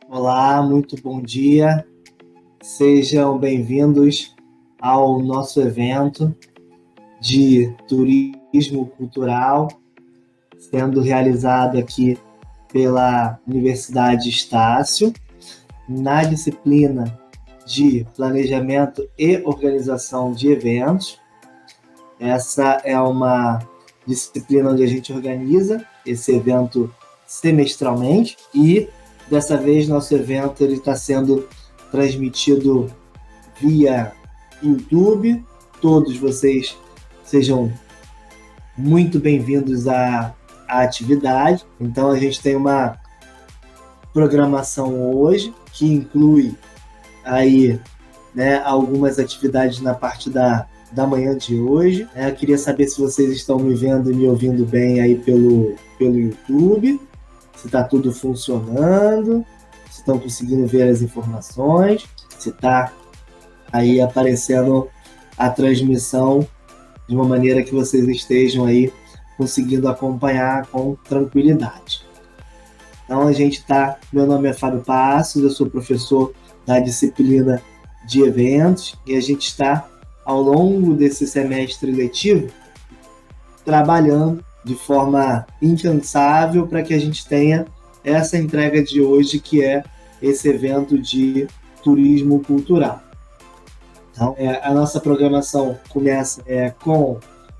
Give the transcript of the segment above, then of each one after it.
Olá, muito bom dia. Sejam bem-vindos ao nosso evento de turismo cultural, sendo realizado aqui pela Universidade Estácio, na disciplina de Planejamento e Organização de Eventos. Essa é uma disciplina onde a gente organiza esse evento semestralmente e dessa vez nosso evento está sendo transmitido via YouTube. Todos vocês sejam muito bem-vindos à atividade. Então a gente tem uma programação hoje que inclui aí, né, algumas atividades na parte da manhã de hoje. Eu queria saber se vocês estão me vendo e me ouvindo bem aí pelo YouTube, se está tudo funcionando, se estão conseguindo ver as informações, se está aí aparecendo a transmissão de uma maneira que vocês estejam aí conseguindo acompanhar com tranquilidade. Então meu nome é Fábio Passos, eu sou professor da disciplina de eventos e a gente está ao longo desse semestre letivo trabalhando de forma incansável para que a gente tenha essa entrega de hoje, que é esse evento de turismo cultural. Então, a nossa programação começa com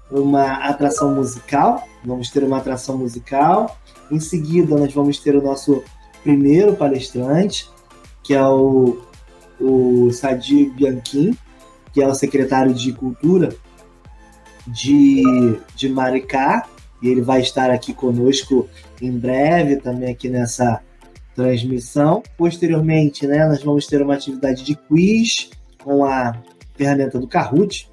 uma atração musical. Vamos ter uma atração musical. Em seguida, nós vamos ter o nosso primeiro palestrante, que é o Sadi Bianchim, que é o secretário de Cultura de Maricá, e ele vai estar aqui conosco em breve, também aqui nessa transmissão. Posteriormente, né, nós vamos ter uma atividade de quiz com a ferramenta do Kahoot,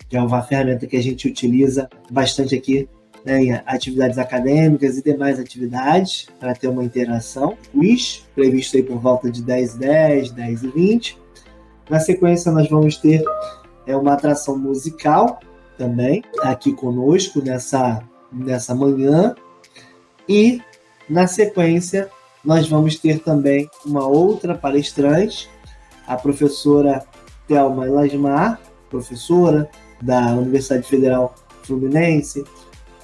que é uma ferramenta que a gente utiliza bastante aqui, né, em atividades acadêmicas e demais atividades, para ter uma interação. Quiz, previsto aí por volta de 10h10, 10h20. Na sequência, nós vamos ter uma atração musical também aqui conosco nessa manhã. E, na sequência, nós vamos ter também uma outra palestrante, a professora Thelma Lasmar, professora da Universidade Federal Fluminense,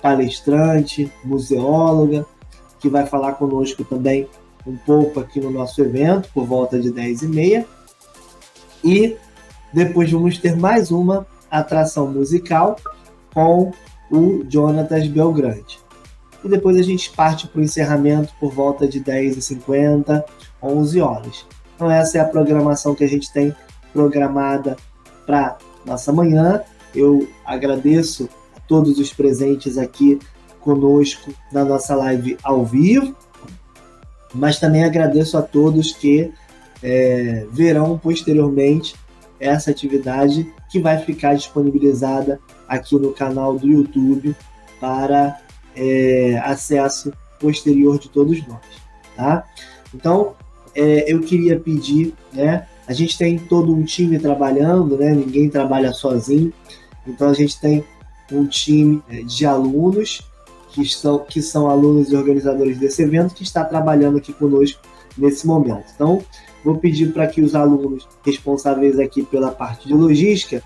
palestrante, museóloga, que vai falar conosco também um pouco aqui no nosso evento, por volta de 10h30. E depois vamos ter mais uma atração musical com o Jonatas Belgrande. E depois a gente parte para o encerramento por volta de 10h50, 11h. Então essa é a programação que a gente tem programada para nossa manhã. Eu agradeço a todos os presentes aqui conosco na nossa live ao vivo, mas também agradeço a todos que verão posteriormente essa atividade, que vai ficar disponibilizada aqui no canal do YouTube para acesso posterior de todos nós, tá? Então, eu queria pedir, né? A gente tem todo um time trabalhando, né? Ninguém trabalha sozinho, então a gente tem um time de alunos que são alunos e organizadores desse evento, que está trabalhando aqui conosco nesse momento. Então, vou pedir para que os alunos responsáveis aqui pela parte de logística,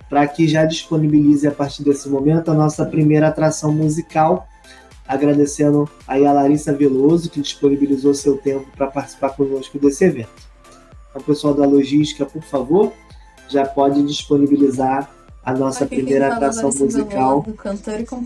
para que já disponibilize a partir desse momento a nossa primeira atração musical, agradecendo aí a Larissa Veloso, que disponibilizou seu tempo para participar conosco desse evento. Então, pessoal da logística, por favor, já pode disponibilizar a nossa primeira atração musical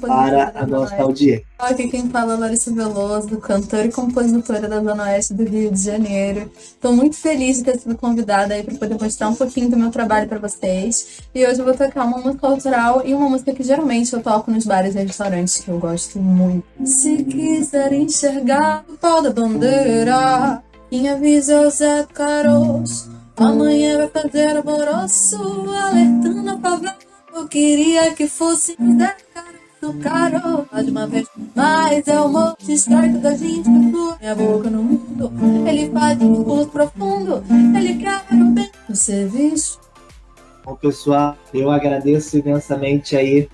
para a nossa audiência. Aqui quem fala é Larissa Veloso, cantora e compositora da Zona Oeste do Rio de Janeiro. Estou muito feliz de ter sido convidada aí para poder mostrar um pouquinho do meu trabalho para vocês. E hoje eu vou tocar uma música autoral e uma música que geralmente eu toco nos bares e restaurantes, que eu gosto muito. Se quiser enxergar o pau da bandeira, quem avisa o Zé Caroço, amanhã vai fazer alvoroço, alertando a favela. Eu queria que fosse Zé Caroço, Caro, mais uma vez. Mas é o moço histórico da gente, pessoa. Minha boca no mundo, ele faz um discurso profundo, ele quer o bem do serviço. Bom, pessoal, eu agradeço imensamente aí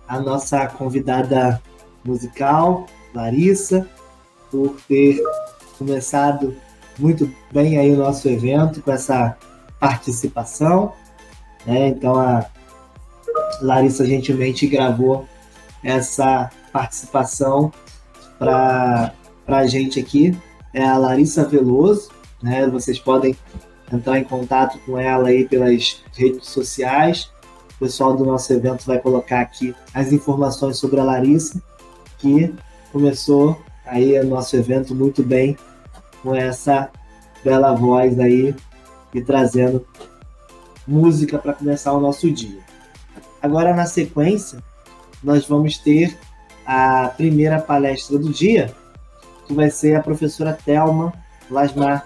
a nossa convidada musical, Larissa, por ter começado muito bem aí o nosso evento com essa participação, né? Então a Larissa gentilmente gravou essa participação para a gente aqui. É a Larissa Veloso, né? Vocês podem entrar em contato com ela aí pelas redes sociais. O pessoal do nosso evento vai colocar aqui as informações sobre a Larissa, que começou aí o nosso evento muito bem com essa bela voz aí e trazendo música para começar o nosso dia. Agora, na sequência, nós vamos ter a primeira palestra do dia, que vai ser a professora Thelma Lasmar.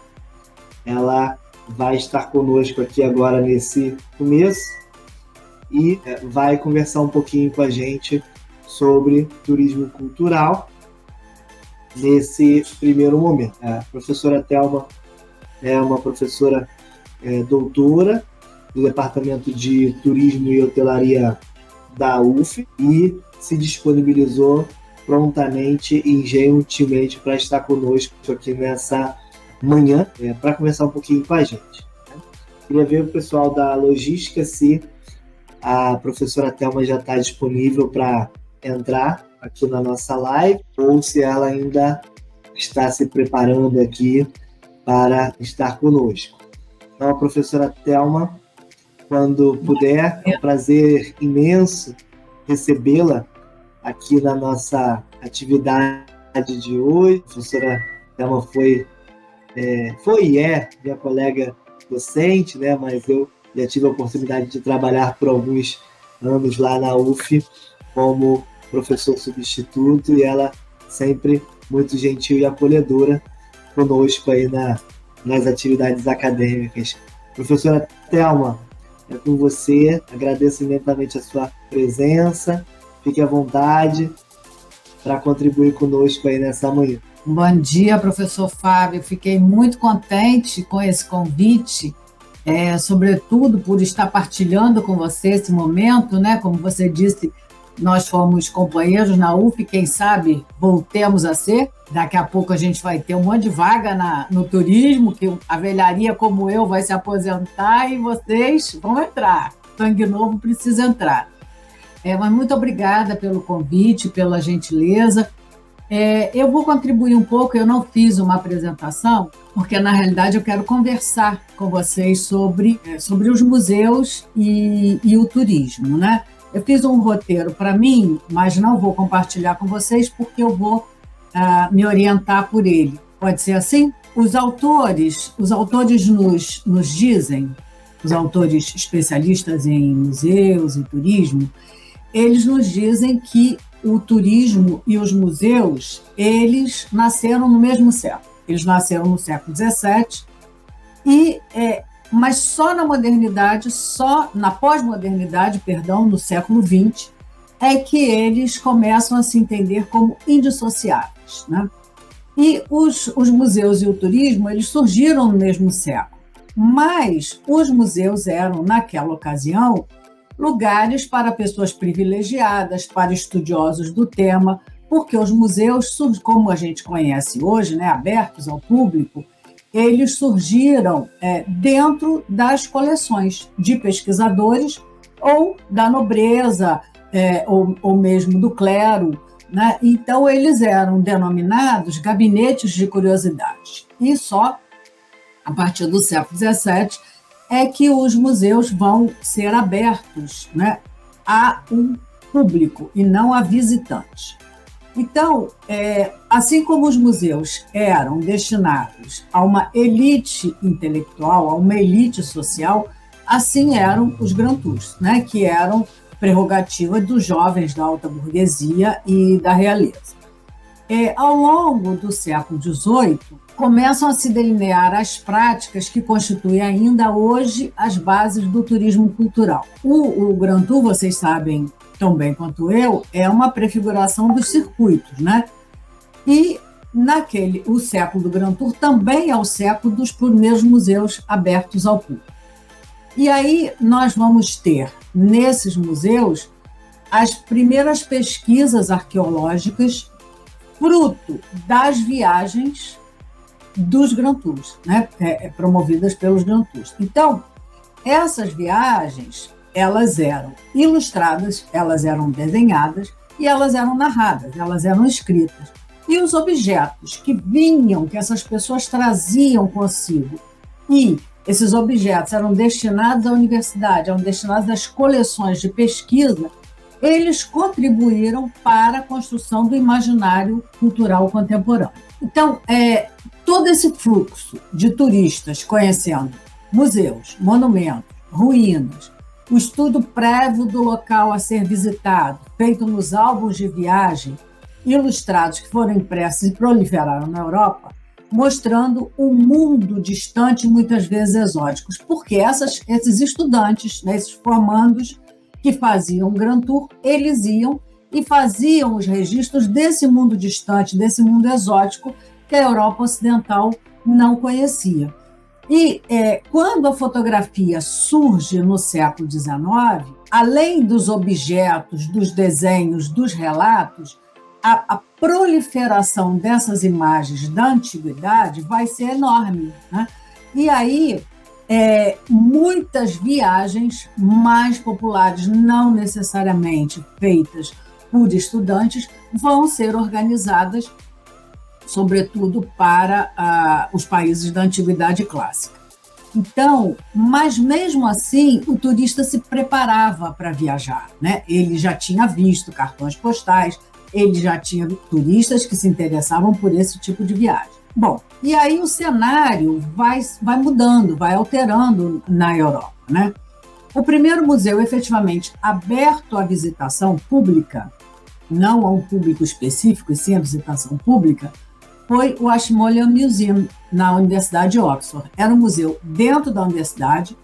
Ela vai estar conosco aqui agora nesse começo e vai conversar um pouquinho com a gente sobre turismo cultural nesse primeiro momento. A professora Thelma é uma professora doutora do Departamento de Turismo e Hotelaria da UF e se disponibilizou prontamente e gentilmente para estar conosco aqui nessa manhã, para conversar um pouquinho com a gente. Queria ver o pessoal da logística se a professora Thelma já está disponível para entrar aqui na nossa live ou se ela ainda está se preparando aqui para estar conosco. Então, a professora Thelma, quando puder, é um prazer imenso recebê-la aqui na nossa atividade de hoje. A professora Thelma foi e é minha colega docente, né? Mas eu já tive a oportunidade de trabalhar por alguns anos lá na UF como professor substituto e ela sempre muito gentil e acolhedora conosco aí nas atividades acadêmicas. Professora Thelma, é com você, agradeço imensamente a sua presença, fique à vontade para contribuir conosco aí nessa manhã. Bom dia, professor Fábio, fiquei muito contente com esse convite, sobretudo por estar partilhando com você esse momento, né? Como você disse, nós fomos companheiros na UF, quem sabe voltemos a ser. Daqui a pouco a gente vai ter um monte de vaga no turismo, que a velharia como eu vai se aposentar e vocês vão entrar. Sangue novo precisa entrar. Mas muito obrigada pelo convite, pela gentileza. Eu vou contribuir um pouco, eu não fiz uma apresentação, porque na realidade eu quero conversar com vocês sobre os museus e o turismo, né? Eu fiz um roteiro para mim, mas não vou compartilhar com vocês porque eu vou me orientar por ele. Pode ser assim? Os autores nos dizem, os autores especialistas em museus e turismo, eles nos dizem que o turismo e os museus, eles nasceram no mesmo século. Eles nasceram no século XVII, mas só na modernidade, só na pós-modernidade, no século XX, é que eles começam a se entender como indissociáveis, né? E os museus e o turismo, eles surgiram no mesmo século, mas os museus eram, naquela ocasião, lugares para pessoas privilegiadas, para estudiosos do tema, porque os museus, como a gente conhece hoje, né, abertos ao público, eles surgiram dentro das coleções de pesquisadores ou da nobreza, ou mesmo do clero, né? Então, eles eram denominados gabinetes de curiosidade. E só a partir do século XVII é que os museus vão ser abertos, né, a um público e não a visitantes. Então, assim como os museus eram destinados a uma elite intelectual, a uma elite social, assim eram os Grand Tours, né, que eram prerrogativa dos jovens da alta burguesia e da realeza. Ao longo do século XVIII, começam a se delinear as práticas que constituem ainda hoje as bases do turismo cultural. O Grand Tour, vocês sabem tão bem quanto eu, é uma prefiguração dos circuitos, né? E o século do Grand Tour também é o século dos primeiros museus abertos ao público. E aí nós vamos ter, nesses museus, as primeiras pesquisas arqueológicas, fruto das viagens dos Grand Tours, né? Promovidas pelos Grand Tours. Então, essas viagens, elas eram ilustradas, elas eram desenhadas e elas eram narradas, elas eram escritas. E os objetos que vinham, que essas pessoas traziam consigo, e esses objetos eram destinados à universidade, eram destinados às coleções de pesquisa, eles contribuíram para a construção do imaginário cultural contemporâneo. Então, todo esse fluxo de turistas conhecendo museus, monumentos, ruínas, o estudo prévio do local a ser visitado, feito nos álbuns de viagem, ilustrados que foram impressos e proliferaram na Europa, mostrando um mundo distante, muitas vezes exóticos, porque esses estudantes, né, esses formandos que faziam o Grand Tour, eles iam e faziam os registros desse mundo distante, desse mundo exótico que a Europa Ocidental não conhecia. E quando a fotografia surge no século XIX, além dos objetos, dos desenhos, dos relatos, a proliferação dessas imagens da antiguidade vai ser enorme, né? E aí, muitas viagens mais populares, não necessariamente feitas por estudantes, vão ser organizadas, sobretudo para os países da antiguidade clássica. Então, mas mesmo assim, o turista se preparava para viajar, né? Ele já tinha visto cartões postais, ele já tinha turistas que se interessavam por esse tipo de viagem. Bom, e aí o cenário vai mudando, vai alterando na Europa, né? O primeiro museu efetivamente aberto à visitação pública, não a um público específico, e sim à visitação pública, foi o Ashmolean Museum, na Universidade de Oxford. Era um museu dentro da universidade,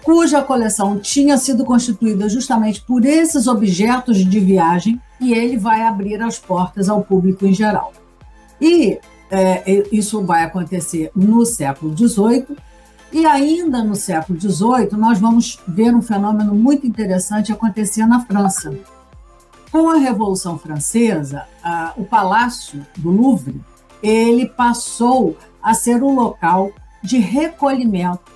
cuja coleção tinha sido constituída justamente por esses objetos de viagem, e ele vai abrir as portas ao público em geral. E isso vai acontecer no século XVIII, e ainda no século XVIII nós vamos ver um fenômeno muito interessante acontecer na França. Com a Revolução Francesa, o Palácio do Louvre, ele passou a ser um local de recolhimento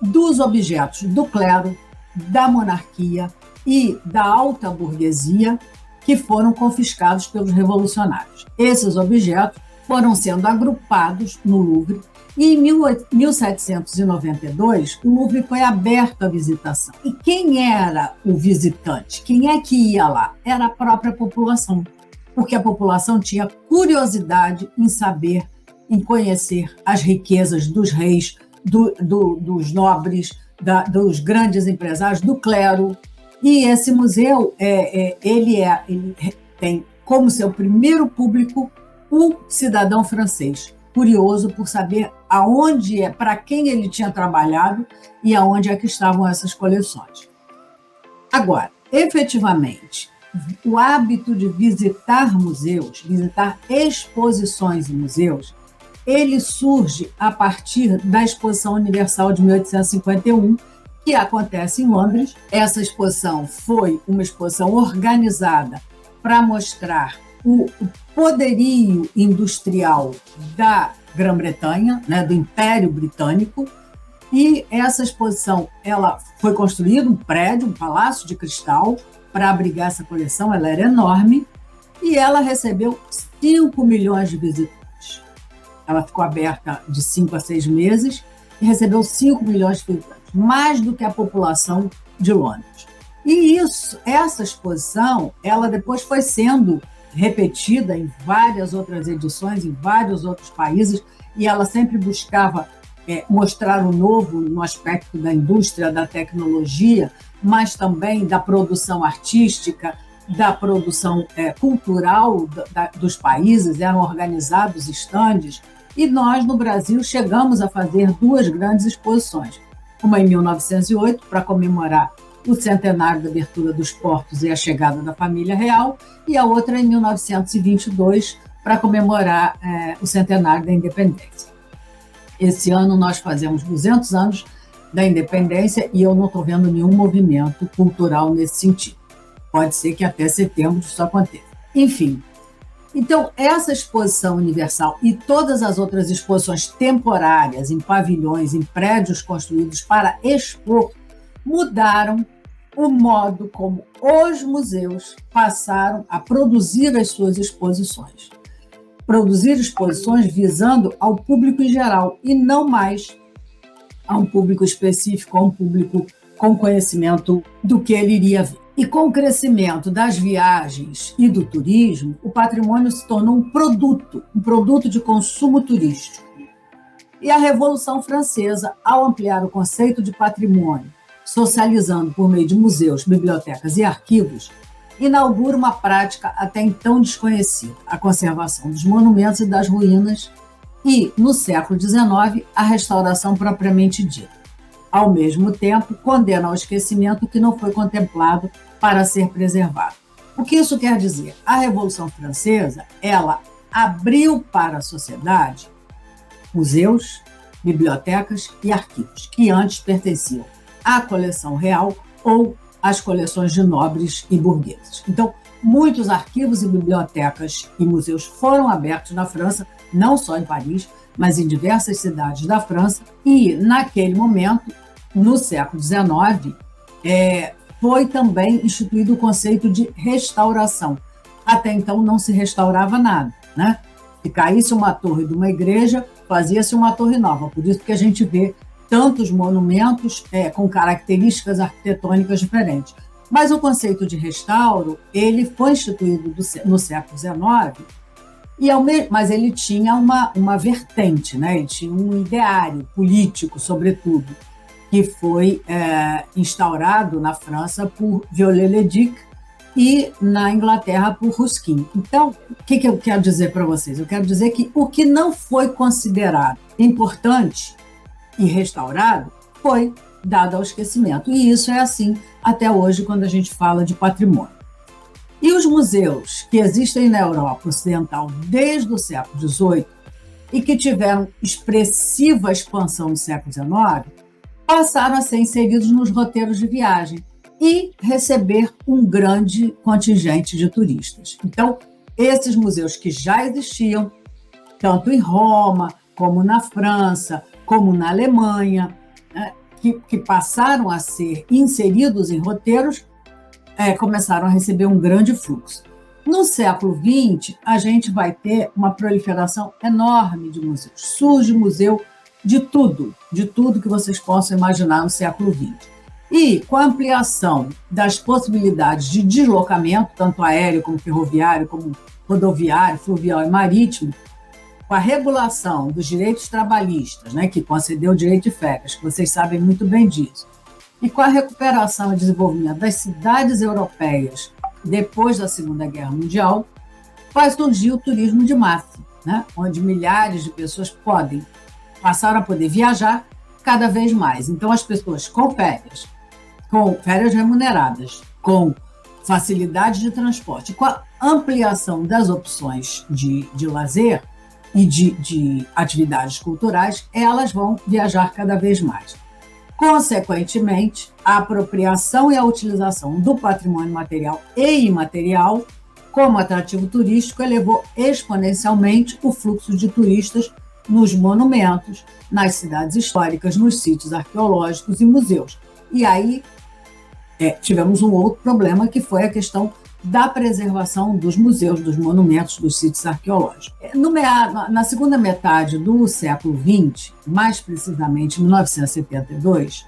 dos objetos do clero, da monarquia e da alta burguesia que foram confiscados pelos revolucionários. Esses objetos foram sendo agrupados no Louvre e em 1792 o Louvre foi aberto à visitação. E quem era o visitante? Quem é que ia lá? Era a própria população, porque a população tinha curiosidade em saber, em conhecer as riquezas dos reis, dos nobres, dos grandes empresários, do clero. E esse museu ele tem como seu primeiro público um cidadão francês, curioso por saber para quem ele tinha trabalhado e aonde é que estavam essas coleções. Agora, efetivamente, o hábito de visitar museus, visitar exposições em museus, ele surge a partir da Exposição Universal de 1851, que acontece em Londres. Essa exposição foi uma exposição organizada para mostrar o poderio industrial da Grã-Bretanha, né, do Império Britânico, e essa exposição ela foi construída um prédio, um palácio de cristal, para abrigar essa coleção. Ela era enorme e ela recebeu 5 milhões de visitantes. Ela ficou aberta de 5 a 6 meses e recebeu 5 milhões de visitantes, mais do que a população de Londres. E essa exposição, ela depois foi sendo repetida em várias outras edições, em vários outros países, e ela sempre buscava mostrar o novo no aspecto da indústria, da tecnologia, mas também da produção artística, da produção cultural dos países. Eram organizados estandes, e nós, no Brasil, chegamos a fazer 2 grandes exposições. Uma em 1908, para comemorar o centenário da abertura dos portos e a chegada da família real, e a outra em 1922, para comemorar o centenário da independência. Esse ano nós fazemos 200 anos da independência e eu não estou vendo nenhum movimento cultural nesse sentido. Pode ser que até setembro isso aconteça. Enfim, Então, essa exposição universal e todas as outras exposições temporárias em pavilhões, em prédios construídos para expor, mudaram o modo como os museus passaram a produzir as suas exposições. Produzir exposições visando ao público em geral e não mais a um público específico, a um público com conhecimento do que ele iria ver. E com o crescimento das viagens e do turismo, o patrimônio se tornou um produto de consumo turístico. E a Revolução Francesa, ao ampliar o conceito de patrimônio, socializando por meio de museus, bibliotecas e arquivos, inaugura uma prática até então desconhecida, a conservação dos monumentos e das ruínas e, no século XIX, a restauração propriamente dita. Ao mesmo tempo, condena ao esquecimento o que não foi contemplado para ser preservado. O que isso quer dizer? A Revolução Francesa, ela abriu para a sociedade museus, bibliotecas e arquivos, que antes pertenciam à coleção real ou às coleções de nobres e burgueses. Então, muitos arquivos e bibliotecas e museus foram abertos na França, não só em Paris, mas em diversas cidades da França, e naquele momento, no século XIX, foi também instituído o conceito de restauração. Até então não se restaurava nada, né? Se caísse uma torre de uma igreja, fazia-se uma torre nova. Por isso que a gente vê tantos monumentos com características arquitetônicas diferentes. Mas o conceito de restauro, ele foi instituído no século XIX, mas ele tinha uma vertente, né? Ele tinha um ideário político, sobretudo, que foi instaurado na França por Viollet-le-Duc e na Inglaterra por Ruskin. Então, o que eu quero dizer para vocês? Eu quero dizer que o que não foi considerado importante e restaurado foi dado ao esquecimento. E isso é assim até hoje quando a gente fala de patrimônio. E os museus que existem na Europa Ocidental desde o século XVIII e que tiveram expressiva expansão no século XIX, passaram a ser inseridos nos roteiros de viagem e receber um grande contingente de turistas. Então, esses museus que já existiam, tanto em Roma, como na França, como na Alemanha, que passaram a ser inseridos em roteiros, começaram a receber um grande fluxo. No século XX, a gente vai ter uma proliferação enorme de museus. Surge museu de tudo que vocês possam imaginar no século XX. E com a ampliação das possibilidades de deslocamento, tanto aéreo como ferroviário, como rodoviário, fluvial e marítimo, com a regulação dos direitos trabalhistas, né, que concedeu o direito de férias, que vocês sabem muito bem disso, e com a recuperação e desenvolvimento das cidades europeias depois da Segunda Guerra Mundial, vai surgir o turismo de massa, né, onde milhares de pessoas passaram a poder viajar cada vez mais. Então, as pessoas com férias remuneradas, com facilidade de transporte, com a ampliação das opções de lazer e de atividades culturais, elas vão viajar cada vez mais. Consequentemente, a apropriação e a utilização do patrimônio material e imaterial como atrativo turístico elevou exponencialmente o fluxo de turistas nos monumentos, nas cidades históricas, nos sítios arqueológicos e museus. E aí tivemos um outro problema, que foi a questão da preservação dos museus, dos monumentos, dos sítios arqueológicos. Na segunda metade do século XX, mais precisamente em 1972,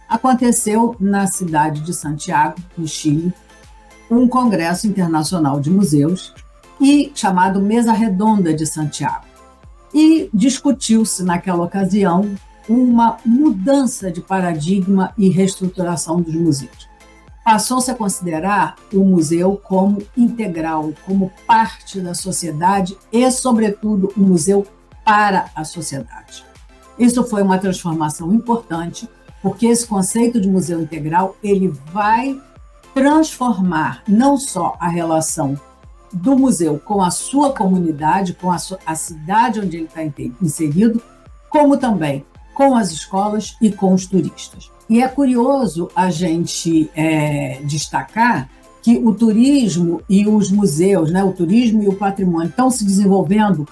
aconteceu na cidade de Santiago, no Chile, um congresso internacional de museus chamado Mesa Redonda de Santiago. E discutiu-se naquela ocasião uma mudança de paradigma e reestruturação dos museus. Passou-se a considerar o museu como integral, como parte da sociedade e, sobretudo, um museu para a sociedade. Isso foi uma transformação importante, porque esse conceito de museu integral ele vai transformar não só a relação do museu com a sua comunidade, com a cidade onde ele está inserido, como também com as escolas e com os turistas. E é curioso a gente destacar que o turismo e os museus, né, o turismo e o patrimônio estão se desenvolvendo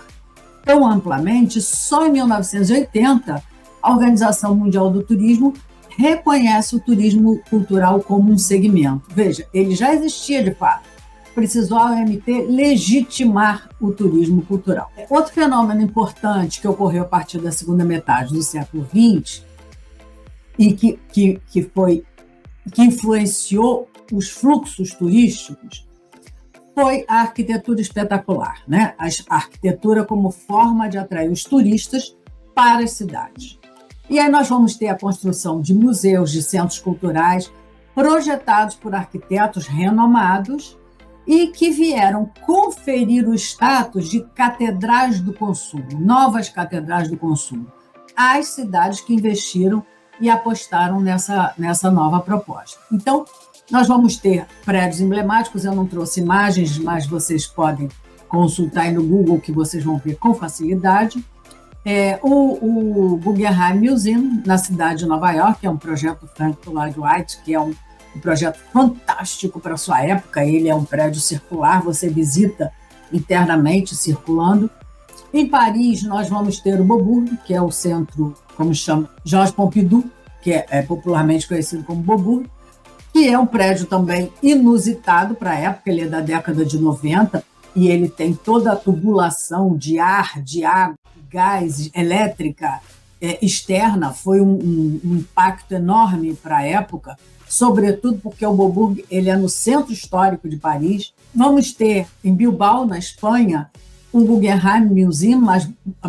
tão amplamente, só em 1980 a Organização Mundial do Turismo reconhece o turismo cultural como um segmento. Veja, ele já existia de fato. Precisou a OMT legitimar o turismo cultural. Outro fenômeno importante que ocorreu a partir da segunda metade do século XX e que influenciou os fluxos turísticos foi a arquitetura espetacular, né? A arquitetura como forma de atrair os turistas para as cidades. E aí nós vamos ter a construção de museus, de centros culturais, projetados por arquitetos renomados e que vieram conferir o status de catedrais do consumo, novas catedrais do consumo, às cidades que investiram e apostaram nessa nova proposta. Então, nós vamos ter prédios emblemáticos, eu não trouxe imagens, mas vocês podem consultar aí no Google que vocês vão ver com facilidade. O Guggenheim Museum, na cidade de Nova York, é um projeto Frank Lloyd Wright, que é um projeto fantástico para a sua época. Ele é um prédio circular, você visita internamente circulando. Em Paris, nós vamos ter o Beaubourg, que é o centro, como chama, Georges Pompidou, que é popularmente conhecido como Beaubourg, que é um prédio também inusitado para a época, ele é da década de 90, e ele tem toda a tubulação de ar, de água, gás, elétrica externa. Foi um impacto enorme para a época, sobretudo porque o Beaubourg ele é no centro histórico de Paris. Vamos ter em Bilbao, na Espanha, o Guggenheim Museum,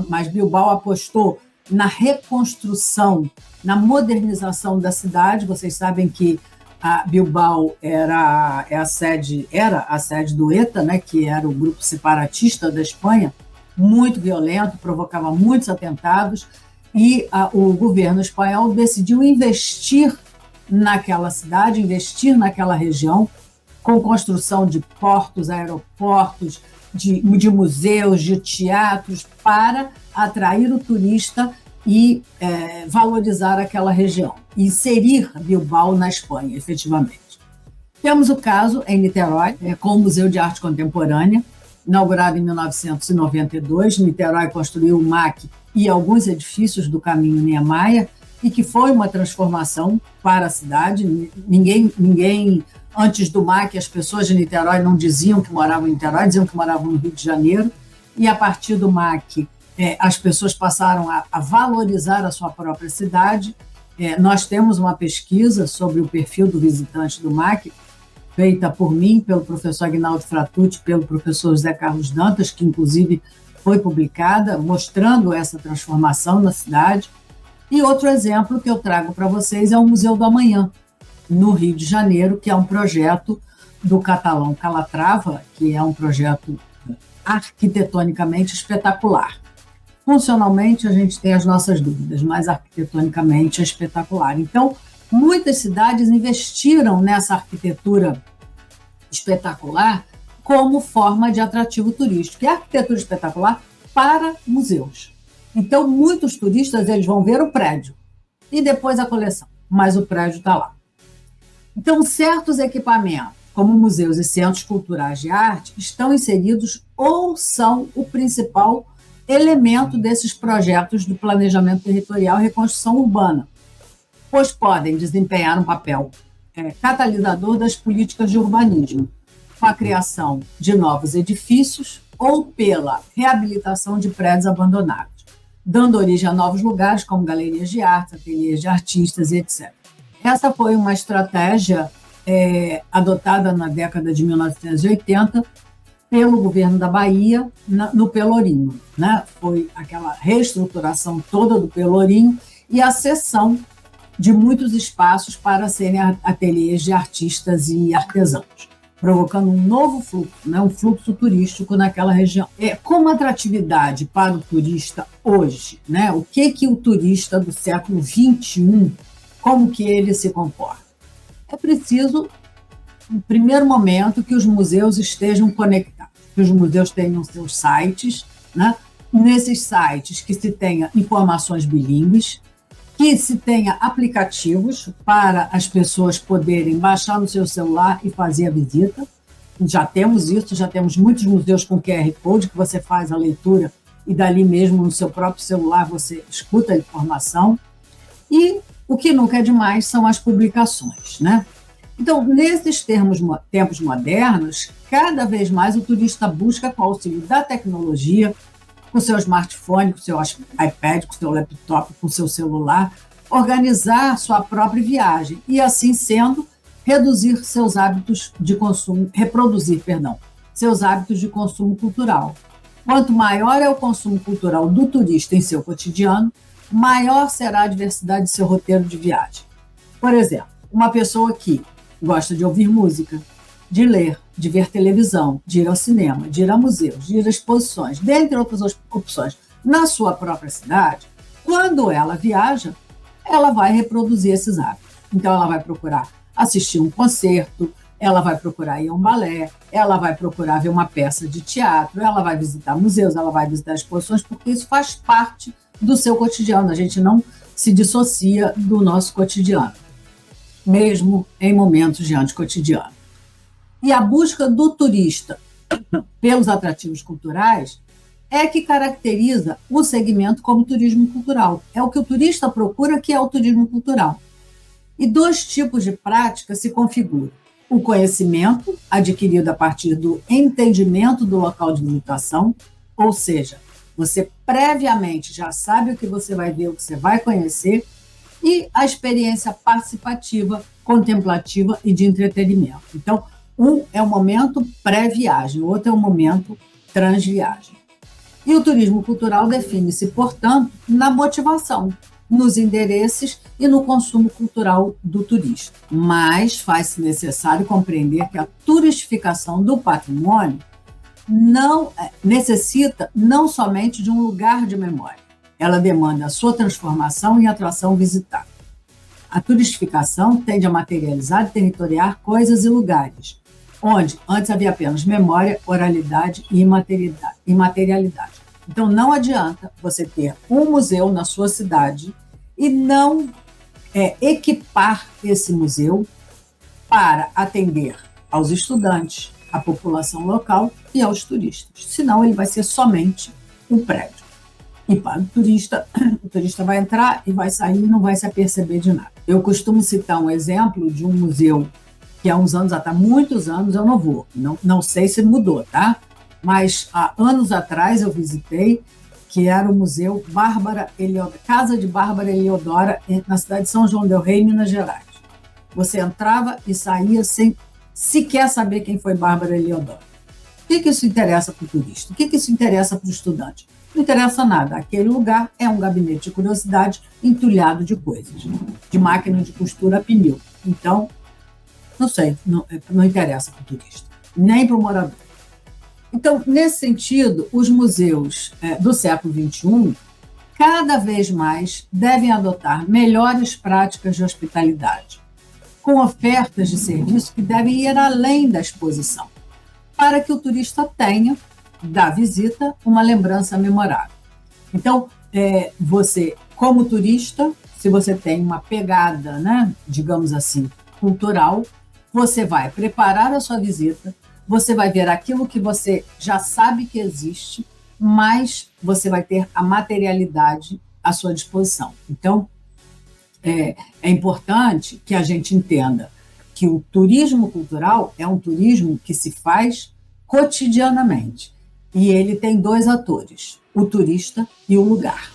mas Bilbao apostou na reconstrução, na modernização da cidade. Vocês sabem que a Bilbao era a sede do ETA, né, que era o grupo separatista da Espanha, muito violento, provocava muitos atentados, e o governo espanhol decidiu investir naquela cidade, investir naquela região, com construção de portos, aeroportos, de museus, de teatros, para atrair o turista e valorizar aquela região, inserir Bilbao na Espanha, efetivamente. Temos o caso em Niterói, com o Museu de Arte Contemporânea, inaugurado em 1992. Niterói construiu o MAC e alguns edifícios do Caminho Niemeyer, e que foi uma transformação para a cidade. Ninguém antes do MAC, as pessoas de Niterói não diziam que moravam em Niterói, diziam que moravam no Rio de Janeiro, e a partir do MAC as pessoas passaram a valorizar a sua própria cidade. Nós temos uma pesquisa sobre o perfil do visitante do MAC, feita por mim, pelo professor Aguinaldo Fratucci, pelo professor José Carlos Dantas, que inclusive foi publicada, mostrando essa transformação na cidade. E outro exemplo que eu trago para vocês é o Museu do Amanhã, no Rio de Janeiro, que é um projeto do catalão Calatrava, que é um projeto arquitetonicamente espetacular. Funcionalmente, a gente tem as nossas dúvidas, mas arquitetonicamente é espetacular. Então, muitas cidades investiram nessa arquitetura espetacular como forma de atrativo turístico. E a arquitetura espetacular para museus. Então, muitos turistas eles vão ver o prédio e depois a coleção, mas o prédio está lá. Então, certos equipamentos, como museus e centros culturais de arte, estão inseridos ou são o principal elemento desses projetos do planejamento territorial e reconstrução urbana, pois podem desempenhar um papel catalisador das políticas de urbanismo, com a criação de novos edifícios ou pela reabilitação de prédios abandonados, dando origem a novos lugares como galerias de arte, ateliês de artistas e etc. Essa foi uma estratégia adotada na década de 1980 pelo governo da Bahia no Pelourinho, né? Foi aquela reestruturação toda do Pelourinho e a cessão de muitos espaços para serem ateliês de artistas e artesãos, provocando um novo fluxo, né? Um fluxo turístico naquela região. Como atratividade para o turista hoje, né? O que o turista do século XXI, como que ele se comporta? É preciso, no primeiro momento, que os museus estejam conectados, que os museus tenham seus sites, né? Nesses sites que se tenha informações bilíngues, que que se tenha aplicativos para as pessoas poderem baixar no seu celular e fazer a visita. Já temos isso, já temos muitos museus com QR Code, que você faz a leitura e dali mesmo no seu próprio celular você escuta a informação. E o que nunca é demais são as publicações, né? Então, nesses tempos modernos, cada vez mais o turista busca, com o auxílio da tecnologia, com o seu smartphone, com o seu iPad, com o seu laptop, com o seu celular, organizar sua própria viagem e, assim sendo, reproduzir seus hábitos de consumo cultural. Quanto maior é o consumo cultural do turista em seu cotidiano, maior será a diversidade de seu roteiro de viagem. Por exemplo, uma pessoa que gosta de ouvir música, de ler, de ver televisão, de ir ao cinema, de ir a museus, de ir a exposições, dentre outras opções, na sua própria cidade, quando ela viaja, ela vai reproduzir esses hábitos. Então, ela vai procurar assistir um concerto, ela vai procurar ir a um balé, ela vai procurar ver uma peça de teatro, ela vai visitar museus, ela vai visitar exposições, porque isso faz parte do seu cotidiano. A gente não se dissocia do nosso cotidiano, mesmo em momentos de anticotidiano. E a busca do turista pelos atrativos culturais é que caracteriza o segmento como turismo cultural. É o que o turista procura, que é o turismo cultural. E dois tipos de prática se configuram. O conhecimento, adquirido a partir do entendimento do local de visitação, ou seja, você previamente já sabe o que você vai ver, o que você vai conhecer, e a experiência participativa, contemplativa e de entretenimento. Então, um é o momento pré-viagem, o outro é o momento transviagem. E o turismo cultural define-se, portanto, na motivação, nos interesses e no consumo cultural do turista. Mas faz-se necessário compreender que a turistificação do patrimônio não necessita não somente de um lugar de memória, ela demanda a sua transformação em atração visitada. A turistificação tende a materializar e territoriar coisas e lugares, onde antes havia apenas memória, oralidade e imaterialidade. Então, não adianta você ter um museu na sua cidade e não equipar esse museu para atender aos estudantes, à população local e aos turistas. Senão, ele vai ser somente um prédio. E para o turista vai entrar e vai sair e não vai se aperceber de nada. Eu costumo citar um exemplo de um museu que há uns anos, há muitos anos, eu não vou. Não sei se mudou, tá? Mas há anos atrás eu visitei, que era o Museu Casa de Bárbara Eliodora, na cidade de São João del Rei, Minas Gerais. Você entrava e saía sem sequer saber quem foi Bárbara Eliodora. O que isso interessa para o turista? O que isso interessa para o estudante? Não interessa nada. Aquele lugar é um gabinete de curiosidade entulhado de coisas, de máquina de costura a pneu. Então, não sei, não interessa para o turista, nem para o morador. Então, nesse sentido, os museus do século XXI, cada vez mais, devem adotar melhores práticas de hospitalidade, com ofertas de serviço que devem ir além da exposição, para que o turista tenha, da visita, uma lembrança memorável. Então, você, como turista, se você tem uma pegada, né, digamos assim, cultural, você vai preparar a sua visita, você vai ver aquilo que você já sabe que existe, mas você vai ter a materialidade à sua disposição. Então, é importante que a gente entenda que o turismo cultural é um turismo que se faz cotidianamente. E ele tem dois atores, o turista e o lugar.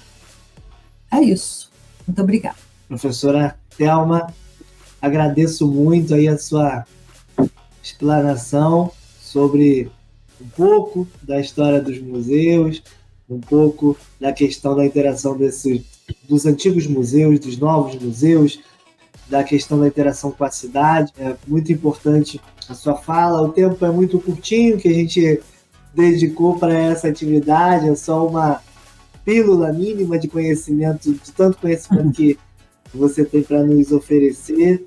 É isso. Muito obrigada. Professora Thelma, agradeço muito aí a sua explanação sobre um pouco da história dos museus, um pouco da questão da interação dos antigos museus, dos novos museus, da questão da interação com a cidade. É muito importante a sua fala. O tempo é muito curtinho que a gente dedicou para essa atividade, é só uma pílula mínima de conhecimento, de tanto conhecimento que você tem para nos oferecer.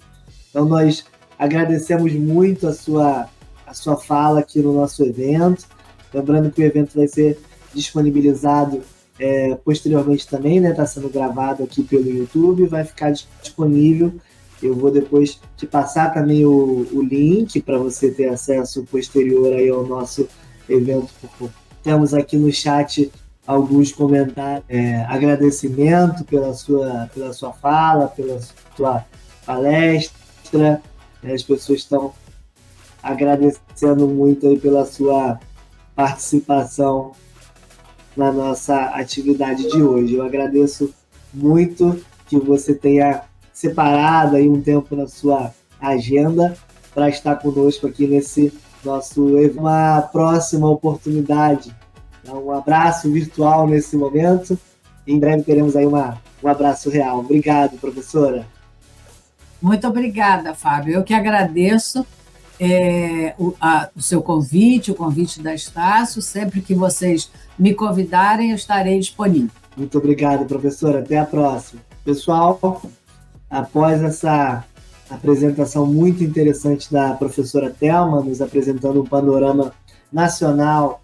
Então, nós agradecemos muito a sua fala aqui no nosso evento. Lembrando que o evento vai ser disponibilizado posteriormente também, né, está sendo gravado aqui pelo YouTube, vai ficar disponível. Eu vou depois te passar também o link para você ter acesso posterior aí ao nosso evento. Temos aqui no chat alguns comentários, agradecimento pela sua fala, pela sua palestra. As pessoas estão agradecendo muito aí pela sua participação na nossa atividade de hoje. Eu agradeço muito que você tenha separado aí um tempo na sua agenda para estar conosco aqui nesse nosso evento. Uma próxima oportunidade. Um abraço virtual nesse momento. Em breve teremos aí um abraço real. Obrigado, professora. Muito obrigada, Fábio. Eu que agradeço o seu convite, o convite da Estácio. Sempre que vocês me convidarem, eu estarei disponível. Muito obrigado, professora. Até a próxima. Pessoal, após essa apresentação muito interessante da professora Thelma, nos apresentando um panorama nacional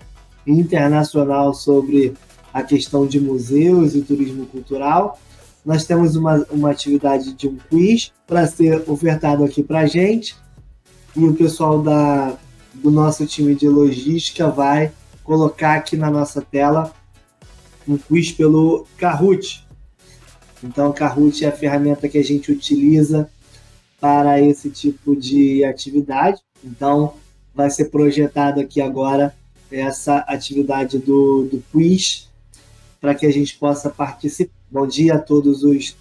e internacional sobre a questão de museus e turismo cultural, nós temos uma atividade de um quiz para ser ofertado aqui para a gente, e o pessoal do nosso time de logística vai colocar aqui na nossa tela um quiz pelo Kahoot. Então, o Kahoot é a ferramenta que a gente utiliza para esse tipo de atividade. Então, vai ser projetado aqui agora essa atividade do quiz para que a gente possa participar. Bom dia a todos os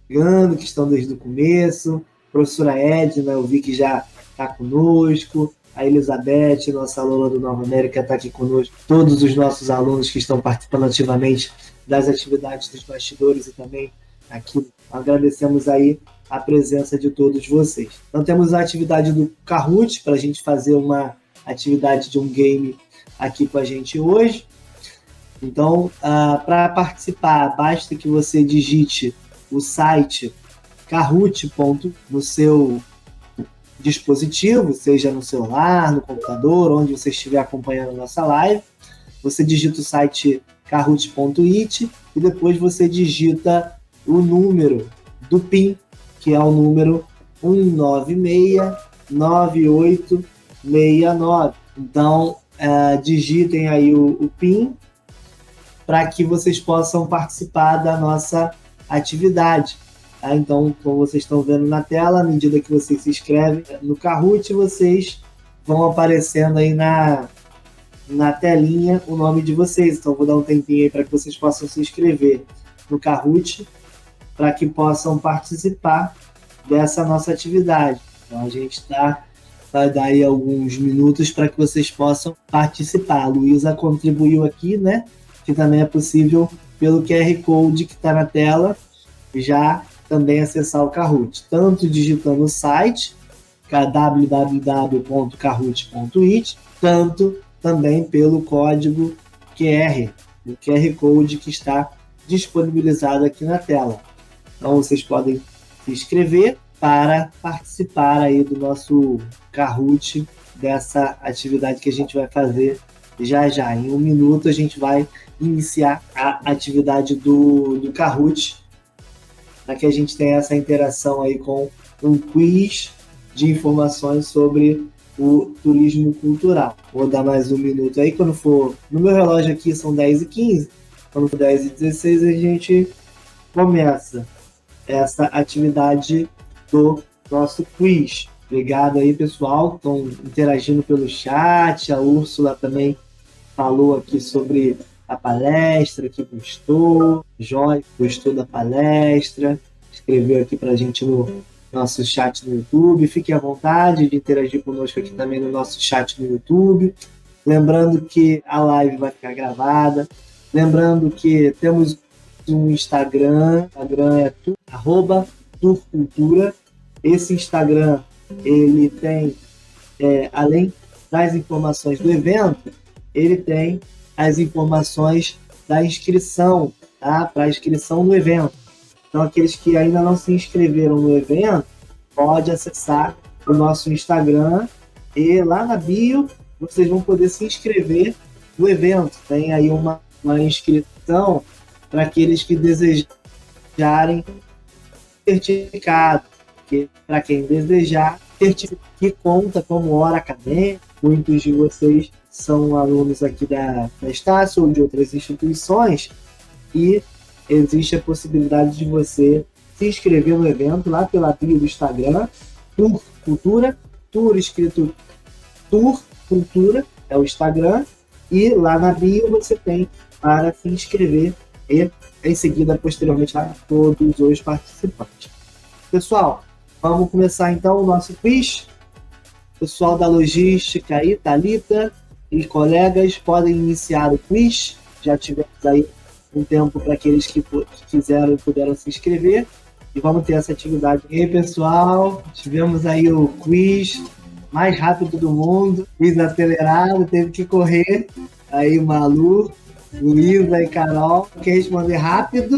chegando, que estão desde o começo. Professora Edna, eu vi que já está conosco. A Elizabeth, nossa aluna do Nova América, está aqui conosco. Todos os nossos alunos que estão participando ativamente das atividades dos bastidores e também aqui. Agradecemos aí a presença de todos vocês. Então temos a atividade do Kahoot para a gente fazer uma atividade de um game aqui com a gente hoje. Então, para participar, basta que você digite o site Kahoot. No seu dispositivo, seja no celular, no computador, onde você estiver acompanhando a nossa live. Você digita o site kahoot.it e depois você digita o número do PIN, que é o número 1969869. Então, digitem aí o PIN para que vocês possam participar da nossa atividade. Tá? Então, como vocês estão vendo na tela, à medida que vocês se inscrevem no Kahoot, vocês vão aparecendo aí na telinha o nome de vocês. Então, vou dar um tempinho aí para que vocês possam se inscrever no Kahoot, para que possam participar dessa nossa atividade. Então, a gente vai dar aí alguns minutos para que vocês possam participar. A Luísa contribuiu aqui, né? Que também é possível, pelo QR Code que está na tela, já também acessar o Kahoot. Tanto digitando o site, www.kahoot.it, tanto também pelo código QR, o QR Code que está disponibilizado aqui na tela. Então, vocês podem se inscrever para participar aí do nosso Kahoot, dessa atividade que a gente vai fazer já. Em um minuto, a gente vai iniciar a atividade do Kahoot, para que a gente tenha essa interação aí com um quiz de informações sobre o turismo cultural. Vou dar mais um minuto aí, quando for... No meu relógio aqui são 10h15, quando for 10h16 a gente começa essa atividade do nosso quiz. Obrigado aí, pessoal, que estão interagindo pelo chat. A Úrsula também falou aqui sobre a palestra, que gostou. Joy gostou da palestra, escreveu aqui para a gente no nosso chat no YouTube. Fiquem à vontade de interagir conosco aqui também no nosso chat no YouTube. Lembrando que a live vai ficar gravada. Lembrando que temos um Instagram. O Instagram é @turcultura. Esse Instagram, ele tem, além das informações do evento, ele tem as informações da inscrição, tá? Para a inscrição no evento. Então, aqueles que ainda não se inscreveram no evento, pode acessar o nosso Instagram e lá na bio vocês vão poder se inscrever no evento. Tem aí uma uma inscrição para aqueles que desejarem certificado, que para quem desejar, certificado que conta como hora acadêmica. Muitos de vocês são alunos aqui da Estácio ou de outras instituições e existe a possibilidade de você se inscrever no evento lá pela bio do Instagram, Tour Cultura, Tour escrito Tour Cultura, é o Instagram, e lá na bio você tem para se inscrever e em seguida, posteriormente, lá todos os participantes. Pessoal, vamos começar então o nosso quiz. Pessoal da logística aí, Thalita e colegas, podem iniciar o quiz. Já tivemos aí um tempo para aqueles que fizeram e puderam se inscrever. E vamos ter essa atividade. E aí, pessoal, tivemos aí o quiz mais rápido do mundo, quiz acelerado, teve que correr. Aí, Malu, Luísa e Carol, que responder rápido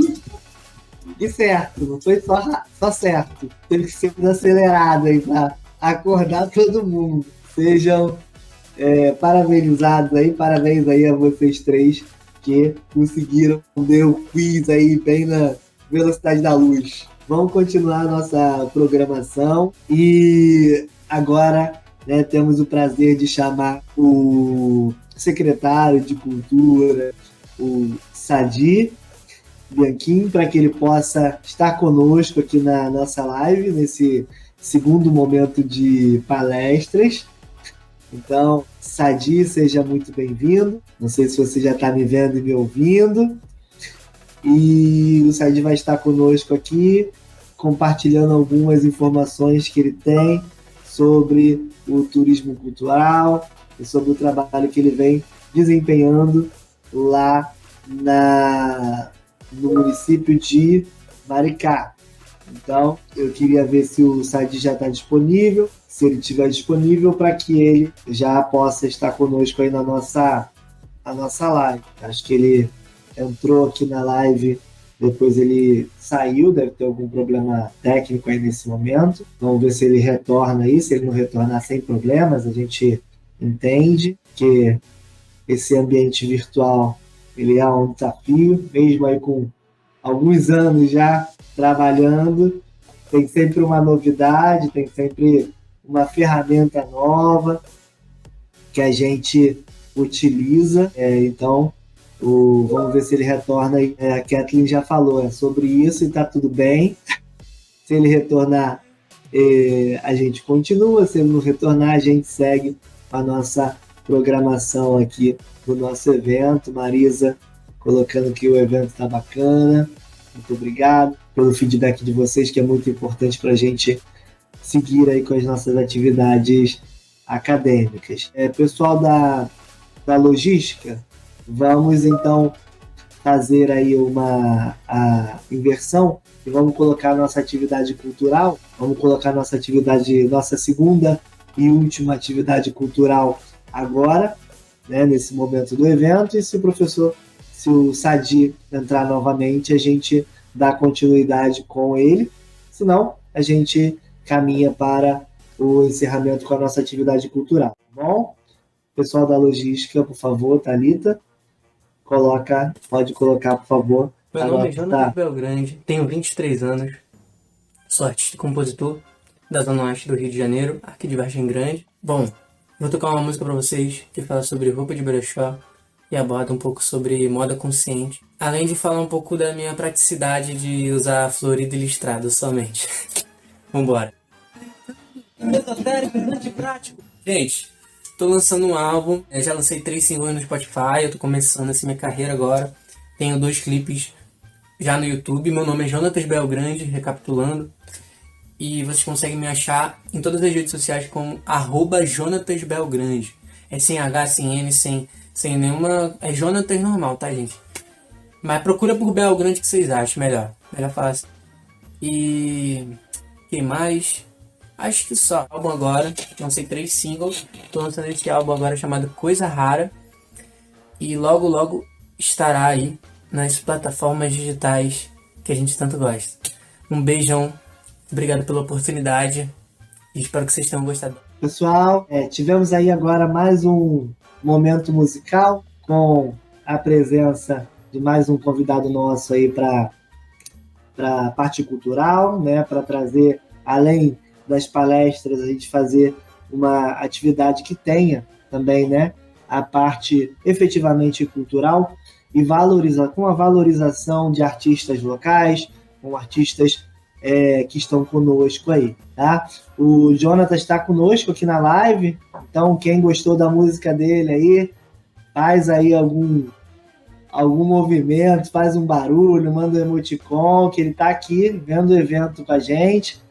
e certo, não foi só certo. Teve que ser acelerado aí para acordar todo mundo. Sejam parabenizados aí, parabéns aí a vocês três que conseguiram responder o quiz aí bem na velocidade da luz. Vamos continuar a nossa programação e agora, né, temos o prazer de chamar o secretário de Cultura, o Sadi Bianchim, para que ele possa estar conosco aqui na nossa live, nesse segundo momento de palestras. Então, Sadi, seja muito bem-vindo. Não sei se você já está me vendo e me ouvindo. E o Sadi vai estar conosco aqui, compartilhando algumas informações que ele tem sobre o turismo cultural e sobre o trabalho que ele vem desempenhando lá no município de Maricá. Então, eu queria ver se o Sadi já está disponível, se ele estiver disponível, para que ele já possa estar conosco aí na nossa live. Acho que ele entrou aqui na live, depois ele saiu, deve ter algum problema técnico aí nesse momento. Vamos ver se ele retorna aí, se ele não retornar sem problemas, a gente entende que esse ambiente virtual ele é um desafio, mesmo aí com alguns anos já trabalhando, tem sempre uma novidade, tem sempre uma ferramenta nova que a gente utiliza, então vamos ver se ele retorna aí. A Kathleen já falou sobre isso e tá tudo bem. Se ele retornar, a gente continua, se ele não retornar, a gente segue a nossa programação aqui do nosso evento. Marisa colocando que o evento está bacana. Muito obrigado pelo feedback de vocês, que é muito importante para a gente seguir aí com as nossas atividades acadêmicas. Pessoal da logística, vamos então fazer aí a inversão e vamos colocar a nossa atividade cultural, vamos colocar nossa segunda e última atividade cultural agora, né, nesse momento do evento, e se o Sadi entrar novamente, a gente dá continuidade com ele, senão a gente caminha para o encerramento com a nossa atividade cultural, tá bom? Pessoal da logística, por favor, Thalita, pode colocar, por favor. Meu nome é Jonatas Belgrande, tenho 23 anos, sou artista e compositor da Zona Oeste do Rio de Janeiro, aqui de Vargem Grande. Bom, vou tocar uma música para vocês que fala sobre roupa de brechó e aborda um pouco sobre moda consciente, além de falar um pouco da minha praticidade de usar florido e listrado somente. Vambora. Esotérico, prático. Gente, tô lançando um álbum, já lancei 3 singles no Spotify, eu tô começando assim minha carreira agora. Tenho 2 clipes já no YouTube, meu nome é Jonatas Belgrande, recapitulando. E vocês conseguem me achar em todas as redes sociais como @JonatasBelgrande. É sem H, sem N, sem nenhuma... É Jonatas normal, tá, gente? Mas procura por Belgrande que vocês acham melhor. Melhor falar assim. E... quem mais? Acho que só. Álbum agora. Lancei 3 singles. Tô lançando esse álbum agora chamado Coisa Rara. E logo, logo estará aí nas plataformas digitais que a gente tanto gosta. Um beijão. Obrigado pela oportunidade e espero que vocês tenham gostado. Pessoal, tivemos aí agora mais um momento musical com a presença de mais um convidado nosso aí para a parte cultural, né, para trazer, além das palestras, a gente fazer uma atividade que tenha também, né, a parte efetivamente cultural e com a valorização de artistas locais, com artistas que estão conosco aí, tá? O Jonatas está conosco aqui na live, então quem gostou da música dele aí, faz aí algum movimento, faz um barulho, manda um emoticon, que ele está aqui vendo o evento com a gente.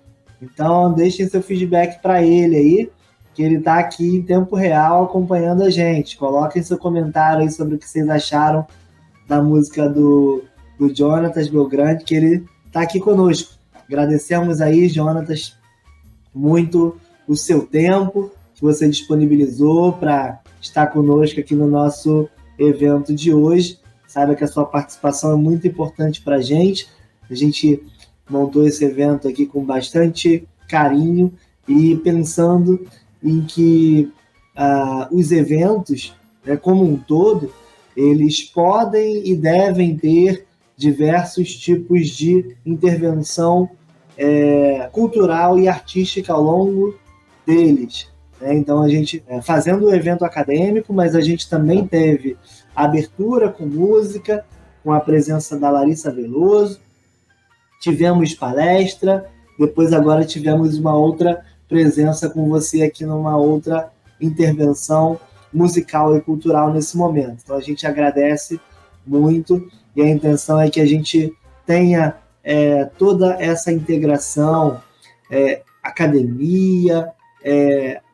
Então, deixem seu feedback para ele aí, que ele está aqui em tempo real acompanhando a gente. Coloquem seu comentário aí sobre o que vocês acharam da música do Jonatas Belgrande, que ele está aqui conosco. Agradecemos aí, Jonatas, muito o seu tempo que você disponibilizou para estar conosco aqui no nosso evento de hoje. Saiba que a sua participação é muito importante para a gente. A gente montou esse evento aqui com bastante carinho e pensando em que os eventos, né, como um todo, eles podem e devem ter diversos tipos de intervenção cultural e artística ao longo deles. Então, a gente, fazendo o evento acadêmico, mas a gente também teve abertura com música, com a presença da Larissa Veloso, tivemos palestra, depois agora tivemos uma outra presença com você aqui numa outra intervenção musical e cultural nesse momento. Então, a gente agradece muito e a intenção é que a gente tenha toda essa integração, academia,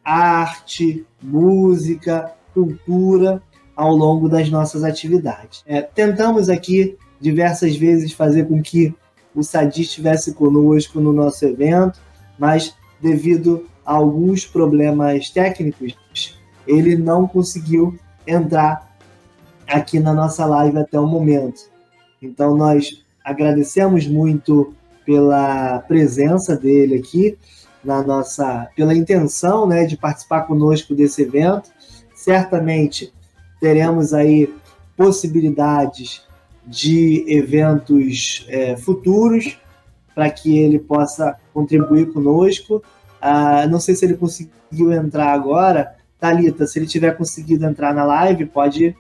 arte, música, cultura, ao longo das nossas atividades. Tentamos aqui diversas vezes fazer com que o Sadi estivesse conosco no nosso evento, mas devido a alguns problemas técnicos, ele não conseguiu entrar aqui na nossa live até o momento. Então, nós agradecemos muito pela presença dele aqui, pela intenção, né, de participar conosco desse evento. Certamente teremos aí possibilidades de eventos futuros para que ele possa contribuir conosco. Não sei se ele conseguiu entrar agora. Thalita, se ele tiver conseguido entrar na live, pode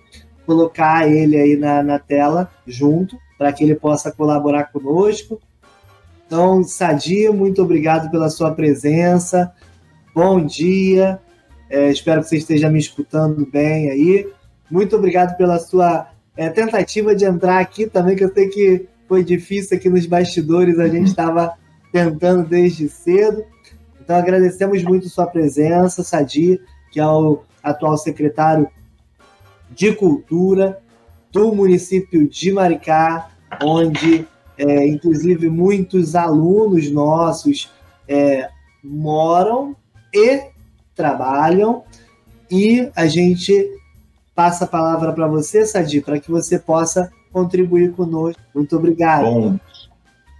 colocar ele aí na tela junto, para que ele possa colaborar conosco. Então, Sadi, muito obrigado pela sua presença. Bom dia. Espero que você esteja me escutando bem aí. Muito obrigado pela sua tentativa de entrar aqui também, que eu sei que foi difícil aqui nos bastidores, a gente estava tentando desde cedo. Então, agradecemos muito sua presença, Sadi, que é o atual secretário de Cultura do município de Maricá, onde, inclusive, muitos alunos nossos moram e trabalham, e a gente passa a palavra para você, Sadi, para que você possa contribuir conosco. Muito obrigado.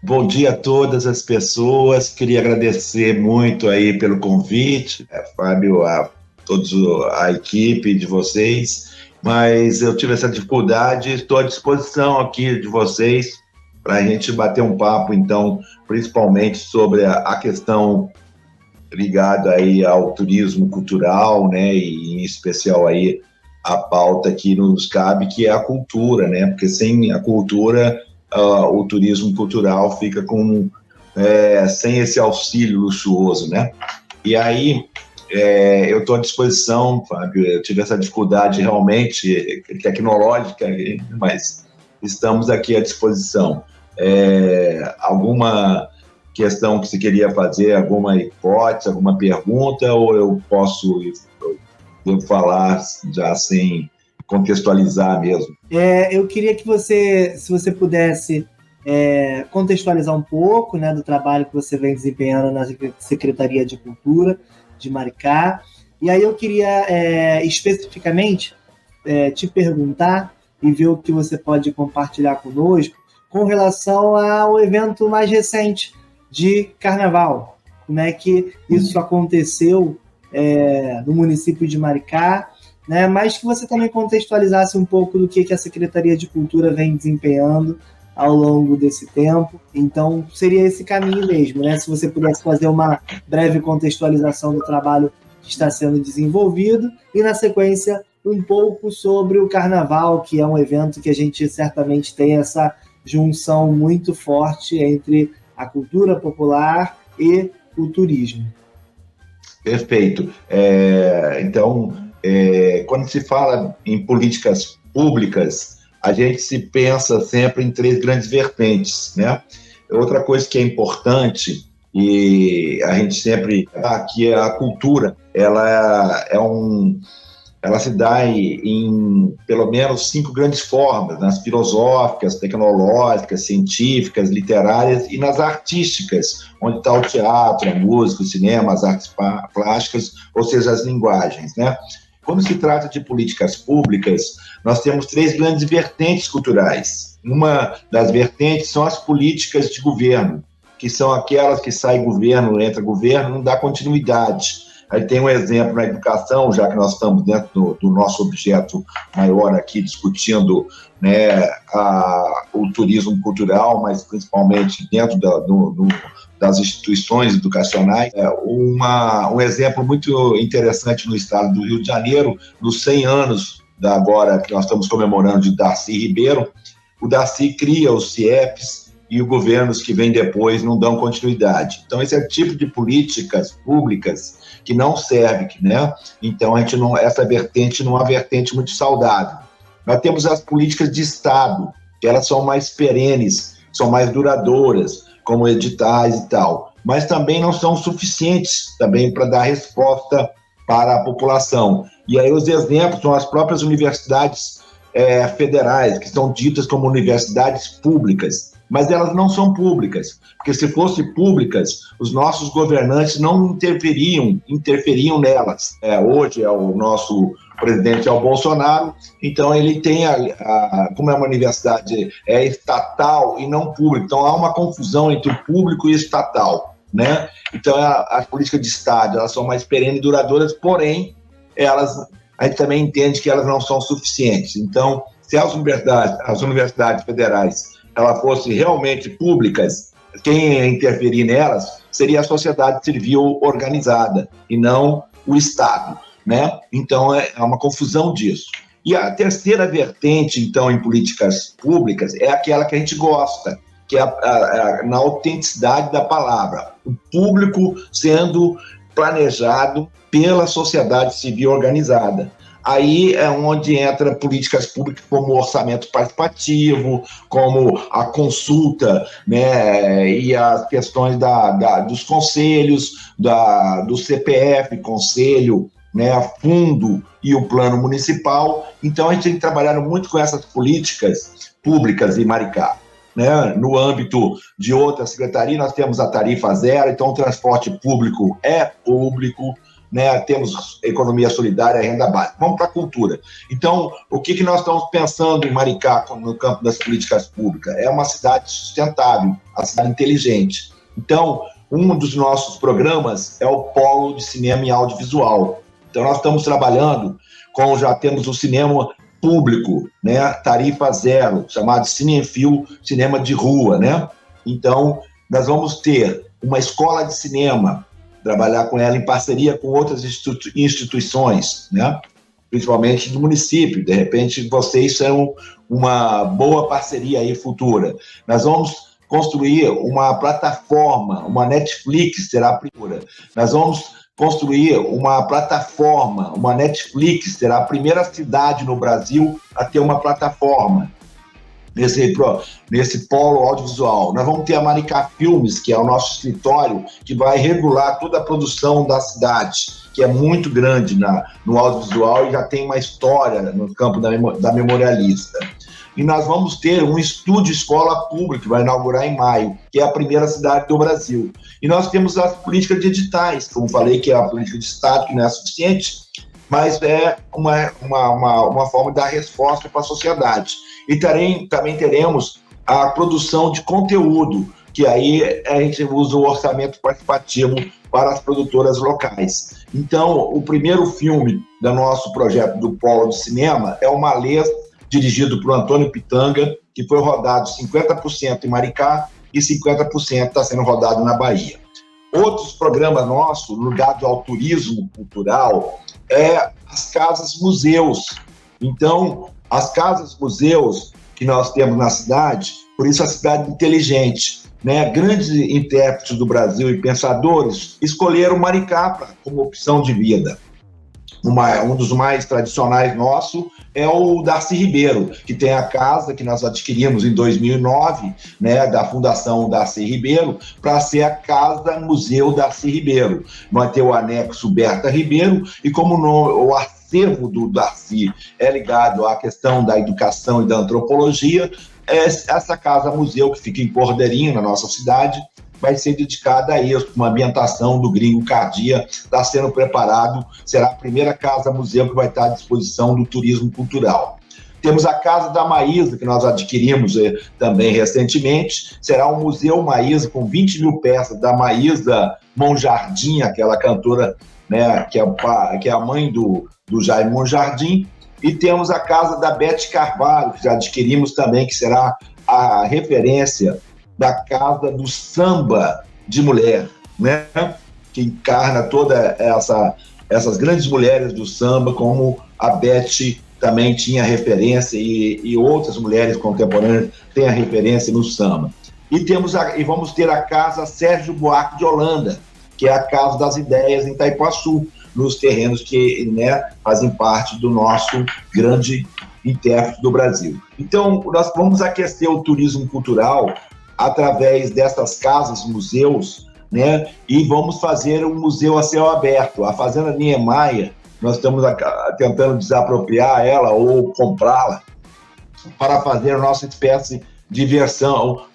Bom dia a todas as pessoas. Queria agradecer muito aí pelo convite, Fábio, a toda a equipe de vocês, mas eu tive essa dificuldade, estou à disposição aqui de vocês para a gente bater um papo, então, principalmente sobre a questão ligada aí ao turismo cultural, né, e em especial aí a pauta que nos cabe, que é a cultura, né, porque sem a cultura, o turismo cultural fica sem esse auxílio luxuoso, né, e aí eu estou à disposição, Fábio, eu tive essa dificuldade realmente tecnológica, mas estamos aqui à disposição. Alguma questão que você queria fazer, alguma hipótese, alguma pergunta, ou eu devo falar já sem contextualizar mesmo? Eu queria que se você pudesse contextualizar um pouco, né, do trabalho que você vem desempenhando na Secretaria de Cultura de Maricá. E aí eu queria especificamente te perguntar e ver o que você pode compartilhar conosco com relação ao evento mais recente de Carnaval. Como é que isso aconteceu no município de Maricá né? Mas que você também contextualizasse um pouco do que a Secretaria de Cultura vem desempenhando ao longo desse tempo. Então, seria esse caminho mesmo, né? Se você pudesse fazer uma breve contextualização do trabalho que está sendo desenvolvido e, na sequência, um pouco sobre o Carnaval, que é um evento que a gente certamente tem essa junção muito forte entre a cultura popular e o turismo. Perfeito. Então, quando se fala em políticas públicas, a gente se pensa sempre em 3 grandes vertentes, né? Outra coisa que é importante, e a gente sempre aqui, a cultura, ela se dá em pelo menos 5 grandes formas, nas filosóficas, tecnológicas, científicas, literárias e nas artísticas, onde está o teatro, a música, o cinema, as artes plásticas, ou seja, as linguagens, né? Quando se trata de políticas públicas, nós temos 3 grandes vertentes culturais. Uma das vertentes são as políticas de governo, que são aquelas que sai governo, entra governo, não dá continuidade. Aí tem um exemplo na educação, já que nós estamos dentro do nosso objeto maior aqui, discutindo, né, o turismo cultural, mas principalmente dentro das instituições educacionais. Um exemplo muito interessante no estado do Rio de Janeiro, nos 100 anos agora que nós estamos comemorando de Darcy Ribeiro, o Darcy cria os CIEPs e os governos que vêm depois não dão continuidade. Então, esse é o tipo de políticas públicas que não serve, né? Então, essa vertente não é uma vertente muito saudável. Nós temos as políticas de Estado, que elas são mais perenes, são mais duradouras, como editais e tal, mas também não são suficientes também para dar resposta para a população. E aí os exemplos são as próprias universidades federais, que são ditas como universidades públicas, mas elas não são públicas, porque se fossem públicas, os nossos governantes não interferiam nelas. Hoje o nosso presidente é o Bolsonaro, então ele tem, como é uma universidade estatal e não pública, então há uma confusão entre o público e o estatal, né? Então as políticas de Estado, elas são mais perenes e duradouras, porém, a gente também entende que elas não são suficientes. Então, se as universidades federais elas fossem realmente públicas, quem ia interferir nelas seria a sociedade civil organizada e não o Estado, né? Então, é uma confusão disso. E a terceira vertente, então, em políticas públicas é aquela que a gente gosta, que é na autenticidade da palavra. O público sendo planejado pela sociedade civil organizada. Aí é onde entra políticas públicas como o orçamento participativo, como a consulta, né, e as questões dos conselhos, do CPF, conselho, né, fundo e o plano municipal. Então a gente tem trabalhado muito com essas políticas públicas em Maricá. Né? No âmbito de outra secretaria, nós temos a tarifa zero, então o transporte público é público, né? Temos economia solidária e renda básica. Vamos para a cultura. Então, o que nós estamos pensando em Maricá no campo das políticas públicas? É uma cidade sustentável, uma cidade inteligente. Então, um dos nossos programas é o Polo de Cinema e Audiovisual. Então, nós estamos trabalhando já temos o cinema público, né, tarifa zero, chamado Cinefil, cinema de rua, né? Então, nós vamos ter uma escola de cinema, trabalhar com ela em parceria com outras instituições, né? Principalmente do município. De repente, vocês são uma boa parceria aí futura. Nós vamos construir uma plataforma, uma Netflix será a primeira. Nós vamos construir uma plataforma, uma Netflix será a primeira cidade no Brasil a ter uma plataforma nesse polo audiovisual. Nós vamos ter a Maricá Filmes, que é o nosso escritório, que vai regular toda a produção da cidade, que é muito grande no audiovisual e já tem uma história no campo da memorialista. E nós vamos ter um estúdio escola pública, que vai inaugurar em maio, que é a primeira cidade do Brasil. E nós temos as políticas de editais, como falei, que é a política de Estado, que não é suficiente, mas é uma forma de dar resposta para a sociedade. E também teremos a produção de conteúdo, que aí a gente usa o orçamento participativo para as produtoras locais. Então, o primeiro filme do nosso projeto do Polo de Cinema é o Malês, dirigido por Antônio Pitanga, que foi rodado 50% em Maricá e 50% está sendo rodado na Bahia. Outros programas nossos, ligados ao turismo cultural, as casas-museus. Então, as casas-museus que nós temos na cidade, por isso a cidade inteligente, né? Grandes intérpretes do Brasil e pensadores escolheram Maricá como opção de vida. Um dos mais tradicionais nosso é o Darcy Ribeiro, que tem a casa que nós adquirimos em 2009, né, da Fundação Darcy Ribeiro, para ser a Casa Museu Darcy Ribeiro. Vai ter o anexo Berta Ribeiro, e como o acervo do Darcy é ligado à questão da educação e da antropologia, essa casa-museu, que fica em Cordeirinho, na nossa cidade, vai ser dedicada a isso, uma ambientação do Gringo Cardia, está sendo preparado, será a primeira casa-museu que vai estar à disposição do turismo cultural. Temos a Casa da Maísa, que nós adquirimos também recentemente, será um museu Maísa com 20 mil peças da Maísa Monjardim, aquela cantora, né, que é a mãe do Jaime Monjardim. E temos a Casa da Bete Carvalho, que já adquirimos também, que será a referência da casa do samba de mulher, né? Que encarna toda essas grandes mulheres do samba, como a Bete também tinha referência e outras mulheres contemporâneas têm a referência no samba. E vamos ter a Casa Sérgio Buarque de Holanda, que é a Casa das Ideias em Itaipuaçu, nos terrenos que, né, fazem parte do nosso grande intérprete do Brasil. Então, nós vamos aquecer o turismo cultural através dessas casas, museus, né, e vamos fazer um museu a céu aberto. A Fazenda Niemeyer, nós estamos tentando desapropriar ela ou comprá-la para fazer a nossa espécie de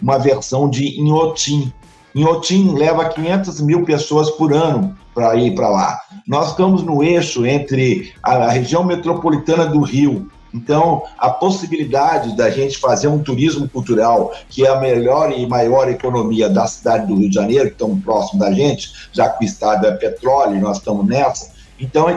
uma versão de Inhotim. Inhotim leva 500 mil pessoas por ano para ir para lá. Nós estamos no eixo entre a região metropolitana do Rio. Então, a possibilidade da gente fazer um turismo cultural, que é a melhor e maior economia da cidade do Rio de Janeiro, que estão próximo da gente, já que o estado é petróleo e nós estamos nessa. Então,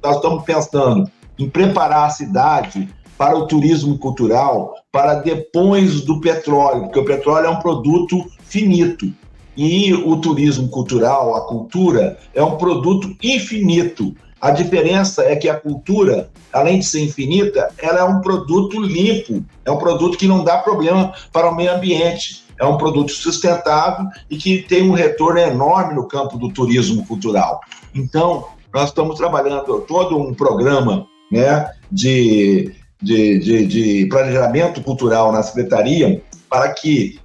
nós estamos pensando em preparar a cidade para o turismo cultural, para depois do petróleo, porque o petróleo é um produto finito. E o turismo cultural, a cultura, é um produto infinito. A diferença é que a cultura, além de ser infinita, ela é um produto limpo, é um produto que não dá problema para o meio ambiente, é um produto sustentável e que tem um retorno enorme no campo do turismo cultural. Então, nós estamos trabalhando todo um programa, né, de planejamento cultural na Secretaria,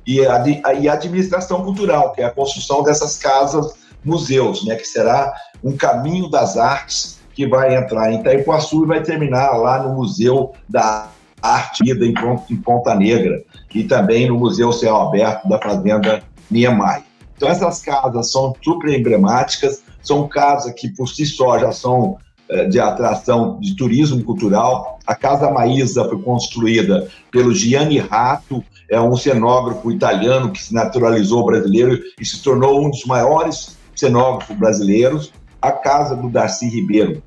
e a administração cultural, que é a construção dessas casas museus, né, que será um caminho das artes que vai entrar em Itaipuaçu e vai terminar lá no Museu da Arte em Ponta Negra e também no Museu Céu Aberto da Fazenda Niemeyer. Então essas casas são super emblemáticas, são casas que por si só já são de atração de turismo cultural. A Casa Maísa foi construída pelo Gianni Ratto, é um cenógrafo italiano que se naturalizou brasileiro e se tornou um dos maiores cenógrafos brasileiros. A Casa do Darcy Ribeiro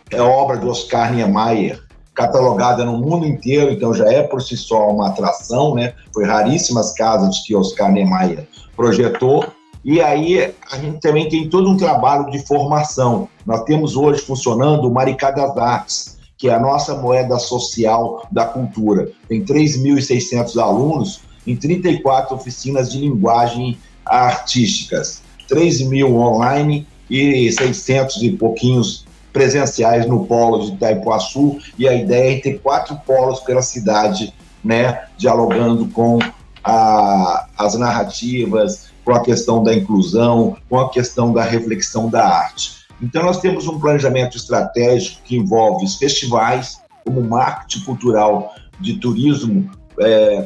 é obra de Oscar Niemeyer, catalogada no mundo inteiro, então já é por si só uma atração, né? Foi raríssimas casas que Oscar Niemeyer projetou. E aí a gente também tem todo um trabalho de formação. Nós temos hoje funcionando o Maricá das Artes, que é a nossa moeda social da cultura. Tem 3.600 alunos em 34 oficinas de linguagem artísticas, 3.000 online e 600 e pouquinhos presenciais no polo de Itaipuaçu, e a ideia é ter 4 polos pela cidade, né, dialogando com as narrativas, com a questão da inclusão, com a questão da reflexão da arte. Então nós temos um planejamento estratégico que envolve os festivais, como marketing cultural de turismo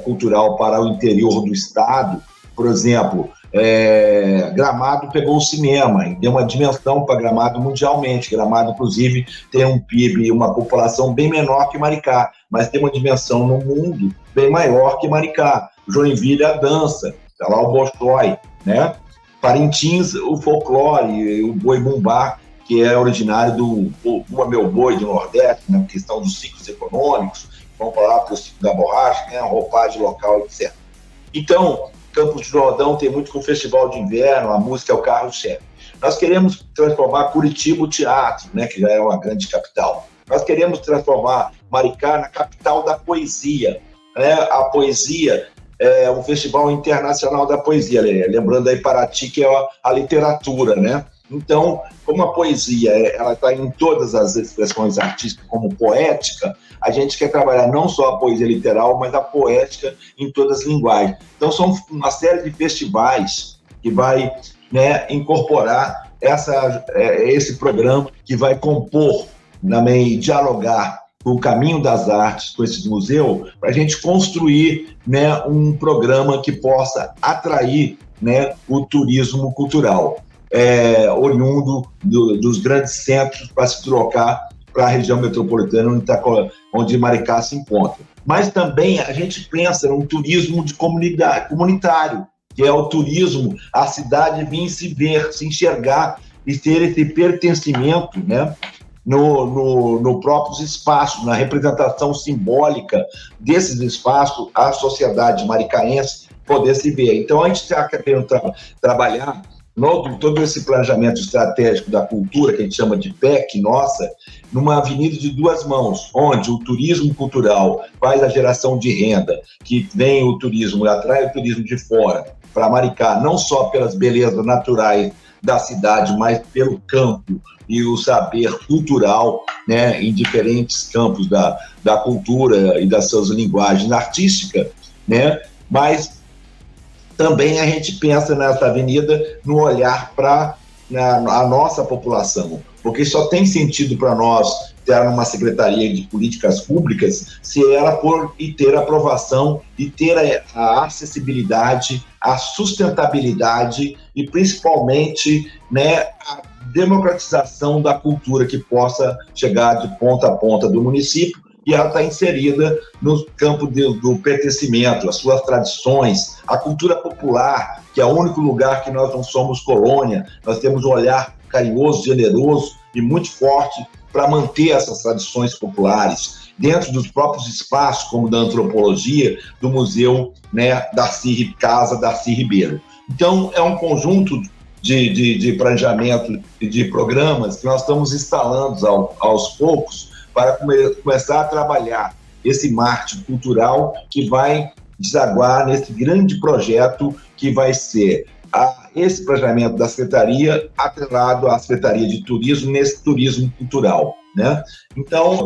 cultural para o interior do estado. Por exemplo, Gramado pegou o cinema e deu uma dimensão para Gramado mundialmente. Gramado, inclusive, tem um PIB, uma população bem menor que Maricá, mas tem uma dimensão no mundo bem maior que Maricá. Joinville é a dança. está lá o Bolshoi, né? Parintins, o folclore, o boi-bumbá, que é originário do Bumba Meu Boi do Nordeste, né? Questão dos ciclos econômicos, vamos falar para o ciclo da borracha, né? A roupagem local, etc. Então, Campos do Jordão tem muito com o Festival de Inverno, a música é o carro-chefe. Nós queremos transformar Curitiba o teatro, né? Que já é uma grande capital. Nós queremos transformar Maricá na capital da poesia, né? A poesia é um festival internacional da poesia, lembrando aí Paraty, que é a literatura, né? Então, como a poesia ela está em todas as expressões artísticas como poética, a gente quer trabalhar não só a poesia literal, mas a poética em todas as linguagens. Então, são uma série de festivais que vai, né, incorporar esse programa, que vai compor, também dialogar com o caminho das artes, com esse museu, para a gente construir, né, um programa que possa atrair, né, o turismo cultural, oriundo dos grandes centros, para se deslocar para a região metropolitana onde Maricá se encontra. Mas também a gente pensa num turismo de comunitário, que é o turismo, a cidade vir se ver, se enxergar e ter esse pertencimento, né, no próprios espaços, na representação simbólica desses espaços, a sociedade maricaense poder se ver. Então, a gente está querendo trabalhar todo esse planejamento estratégico da cultura, que a gente chama de PEC, nossa, numa avenida de duas mãos, onde o turismo cultural faz a geração de renda, que vem o turismo, atrai o turismo de fora para Maricá, não só pelas belezas naturais da cidade, mas pelo campo e o saber cultural, né, em diferentes campos da cultura e das suas linguagens artísticas, né, mas também a gente pensa nessa avenida no olhar para a nossa população, porque só tem sentido para nós ter uma Secretaria de Políticas Públicas se ela for e ter aprovação e ter a acessibilidade, a sustentabilidade e principalmente, né, a democratização da cultura que possa chegar de ponta a ponta do município, e ela está inserida no campo do pertencimento, as suas tradições, a cultura popular, que é o único lugar que nós não somos colônia, nós temos um olhar carinhoso, generoso e muito forte para manter essas tradições populares dentro dos próprios espaços, como da antropologia, do museu, né, Casa Darcy Ribeiro. Então, é um conjunto de planejamento e de programas que nós estamos instalando aos poucos para começar a trabalhar esse marketing cultural que vai desaguar nesse grande projeto que vai ser esse planejamento da Secretaria atrelado à Secretaria de Turismo nesse turismo cultural, né? Então,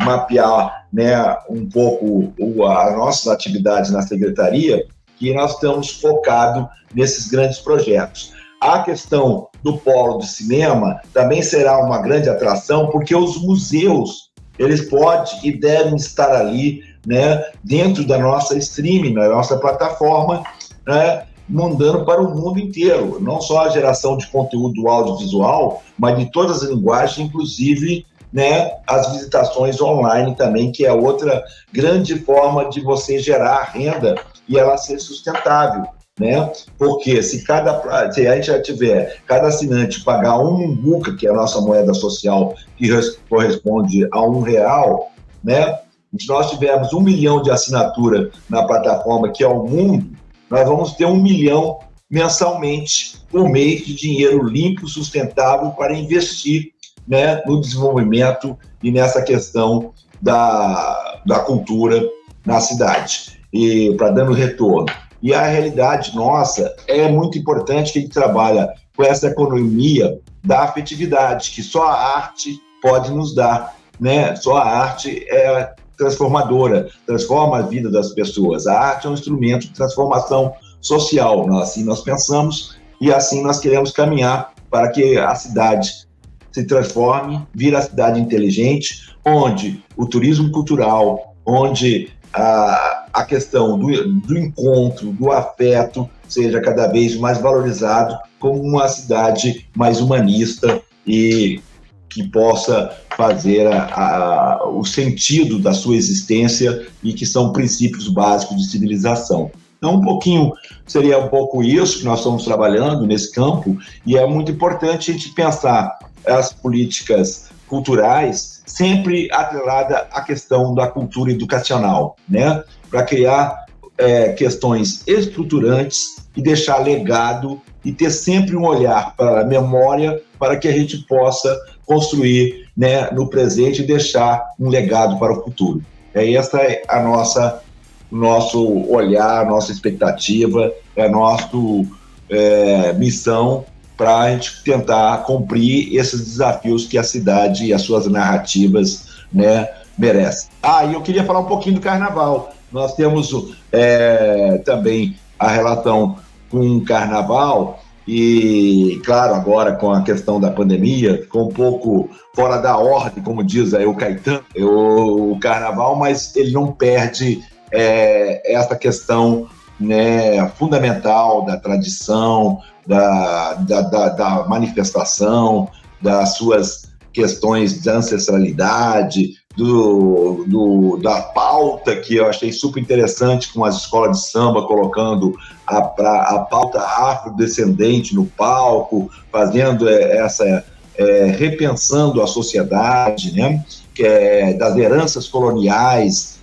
mapear, né, um pouco as nossas atividades na Secretaria, que nós estamos focados nesses grandes projetos. A questão do polo de cinema também será uma grande atração, porque os museus, eles podem e devem estar ali, né, dentro da nossa streaming, da nossa plataforma, né, mandando para o mundo inteiro, não só a geração de conteúdo audiovisual, mas de todas as linguagens, inclusive, né, as visitações online também, que é outra grande forma de você gerar renda e ela ser sustentável, né? Porque se a gente já tiver cada assinante pagar um Mumbuca, que é a nossa moeda social, que corresponde a R$1, né? Se nós tivermos 1 milhão de assinatura na plataforma, que é o mundo, nós vamos ter 1 milhão mensalmente por mês de dinheiro limpo, sustentável para investir, né, no desenvolvimento e nessa questão da cultura na cidade, e para dando retorno. E a realidade nossa é muito importante que a gente trabalha com essa economia da afetividade, que só a arte pode nos dar, né? Só a arte é transformadora, transforma a vida das pessoas. A arte é um instrumento de transformação social, assim nós pensamos e assim nós queremos caminhar para que a cidade se transforme, vire a cidade inteligente, onde o turismo cultural, onde a questão do encontro, do afeto, seja cada vez mais valorizado como uma cidade mais humanista e que possa fazer o sentido da sua existência e que são princípios básicos de civilização. Então, seria um pouco isso que nós estamos trabalhando nesse campo, e é muito importante a gente pensar as políticas culturais sempre atrelada à questão da cultura educacional, né? Para criar questões estruturantes e deixar legado e ter sempre um olhar para a memória para que a gente possa construir, né, no presente e deixar um legado para o futuro. Essa é nosso olhar, nossa expectativa, a nossa missão para a gente tentar cumprir esses desafios que a cidade e as suas narrativas, né, merecem. E eu queria falar um pouquinho do Carnaval. Nós temos também a relação com o Carnaval e, claro, agora com a questão da pandemia, ficou um pouco fora da ordem, como diz aí o Caetano, o Carnaval, mas ele não perde essa questão, né, fundamental da tradição, da manifestação, das suas questões de ancestralidade, da pauta, que eu achei super interessante, com as escolas de samba colocando a pauta afrodescendente no palco, fazendo repensando a sociedade, né, das heranças coloniais,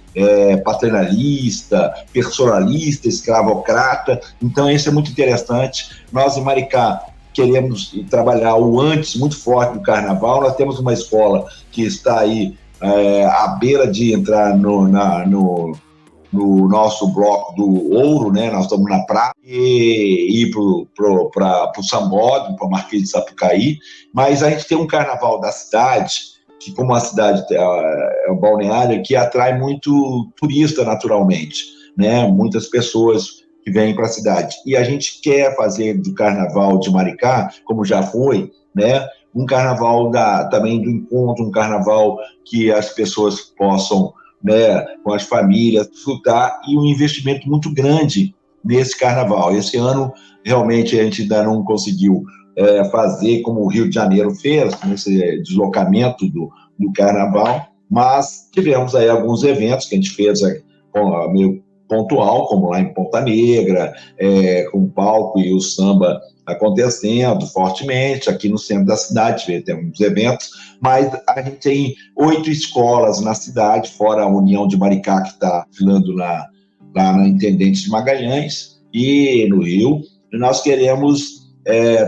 paternalista, personalista, escravocrata. Então isso é muito interessante. Nós em Maricá queremos trabalhar o antes muito forte do Carnaval. Nós temos uma escola que está aí à beira de entrar no nosso bloco do Ouro, né? Nós estamos na praia e ir para o Sambódromo, para o Marquês de Sapucaí, mas a gente tem um Carnaval da cidade, que como a cidade é um balneário, que atrai muito turista naturalmente, né? Muitas pessoas que vêm para a cidade. E a gente quer fazer do Carnaval de Maricá, como já foi, né, um carnaval também do encontro, um carnaval que as pessoas possam, né, com as famílias, desfrutar, e um investimento muito grande nesse carnaval. Esse ano, realmente, a gente ainda não conseguiu fazer como o Rio de Janeiro fez, nesse deslocamento do carnaval, mas tivemos aí alguns eventos que a gente fez meio pontual, como lá em Ponta Negra, com o palco e o samba acontecendo fortemente, aqui no centro da cidade, tem uns eventos, mas a gente tem 8 escolas na cidade, fora a União de Maricá, que está filando lá na Intendente de Magalhães, e no Rio, e nós queremos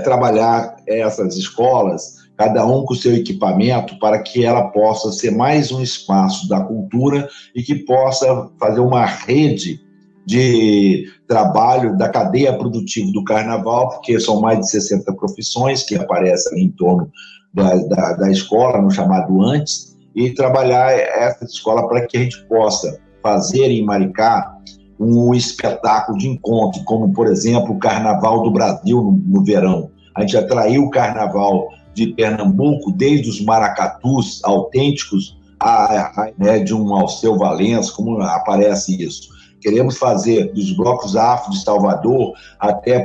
trabalhar essas escolas, cada um com o seu equipamento, para que ela possa ser mais um espaço da cultura e que possa fazer uma rede de trabalho da cadeia produtiva do Carnaval, porque são mais de 60 profissões que aparecem ali em torno da escola, no chamado antes, e trabalhar essa escola para que a gente possa fazer em Maricá um espetáculo de encontro, como, por exemplo, o Carnaval do Brasil no verão. A gente atraiu o Carnaval de Pernambuco, desde os maracatus autênticos, né, de um Alceu Valença, como aparece isso. Queremos fazer dos blocos afro de Salvador até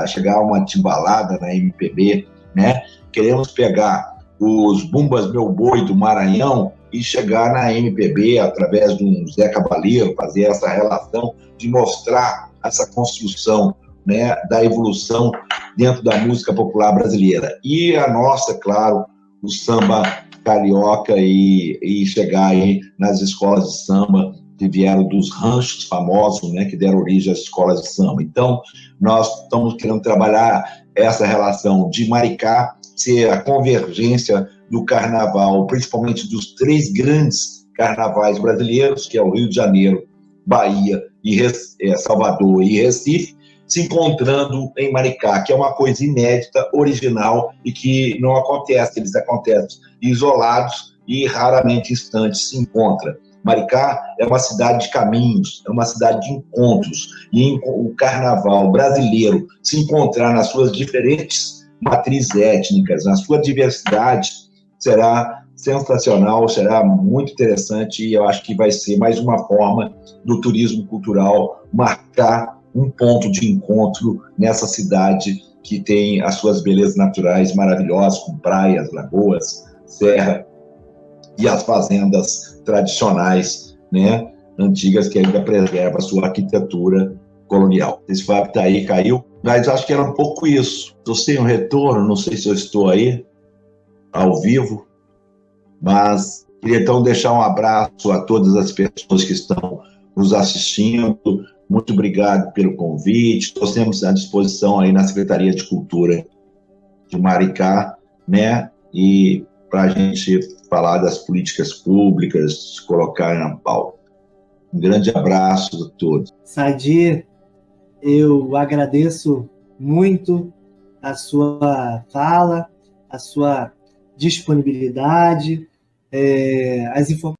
chegar a uma timbalada na MPB, né? Queremos pegar os Bumbas Meu Boi do Maranhão e chegar na MPB através de um Zé Cabaleiro, fazer essa relação de mostrar essa construção, né, da evolução dentro da música popular brasileira. E a nossa, claro, o samba carioca e chegar aí nas escolas de samba que vieram dos ranchos famosos, né, que deram origem às escolas de samba. Então, nós estamos querendo trabalhar essa relação de Maricá ser a convergência do carnaval, principalmente dos 3 grandes carnavais brasileiros, que é o Rio de Janeiro, Bahia, Salvador e Recife, se encontrando em Maricá, que é uma coisa inédita, original e que não acontece. Eles acontecem isolados e raramente instantes se encontram. Maricá é uma cidade de caminhos, é uma cidade de encontros, e o carnaval brasileiro se encontrar nas suas diferentes matrizes étnicas, na sua diversidade, será sensacional, será muito interessante, e eu acho que vai ser mais uma forma do turismo cultural marcar um ponto de encontro nessa cidade que tem as suas belezas naturais maravilhosas, com praias, lagoas, serra, e as fazendas tradicionais, né, antigas, que ainda preservam a sua arquitetura colonial. Esse Fábio está aí, caiu, mas acho que era um pouco isso. Estou sem um retorno, não sei se eu estou aí, ao vivo, mas queria então deixar um abraço a todas as pessoas que estão nos assistindo. Muito obrigado pelo convite. Nós temos à disposição aí na Secretaria de Cultura de Maricá, né? E para a gente falar das políticas públicas, colocar na pauta. Um grande abraço a todos. Sadi, eu agradeço muito a sua fala, a sua disponibilidade, as informações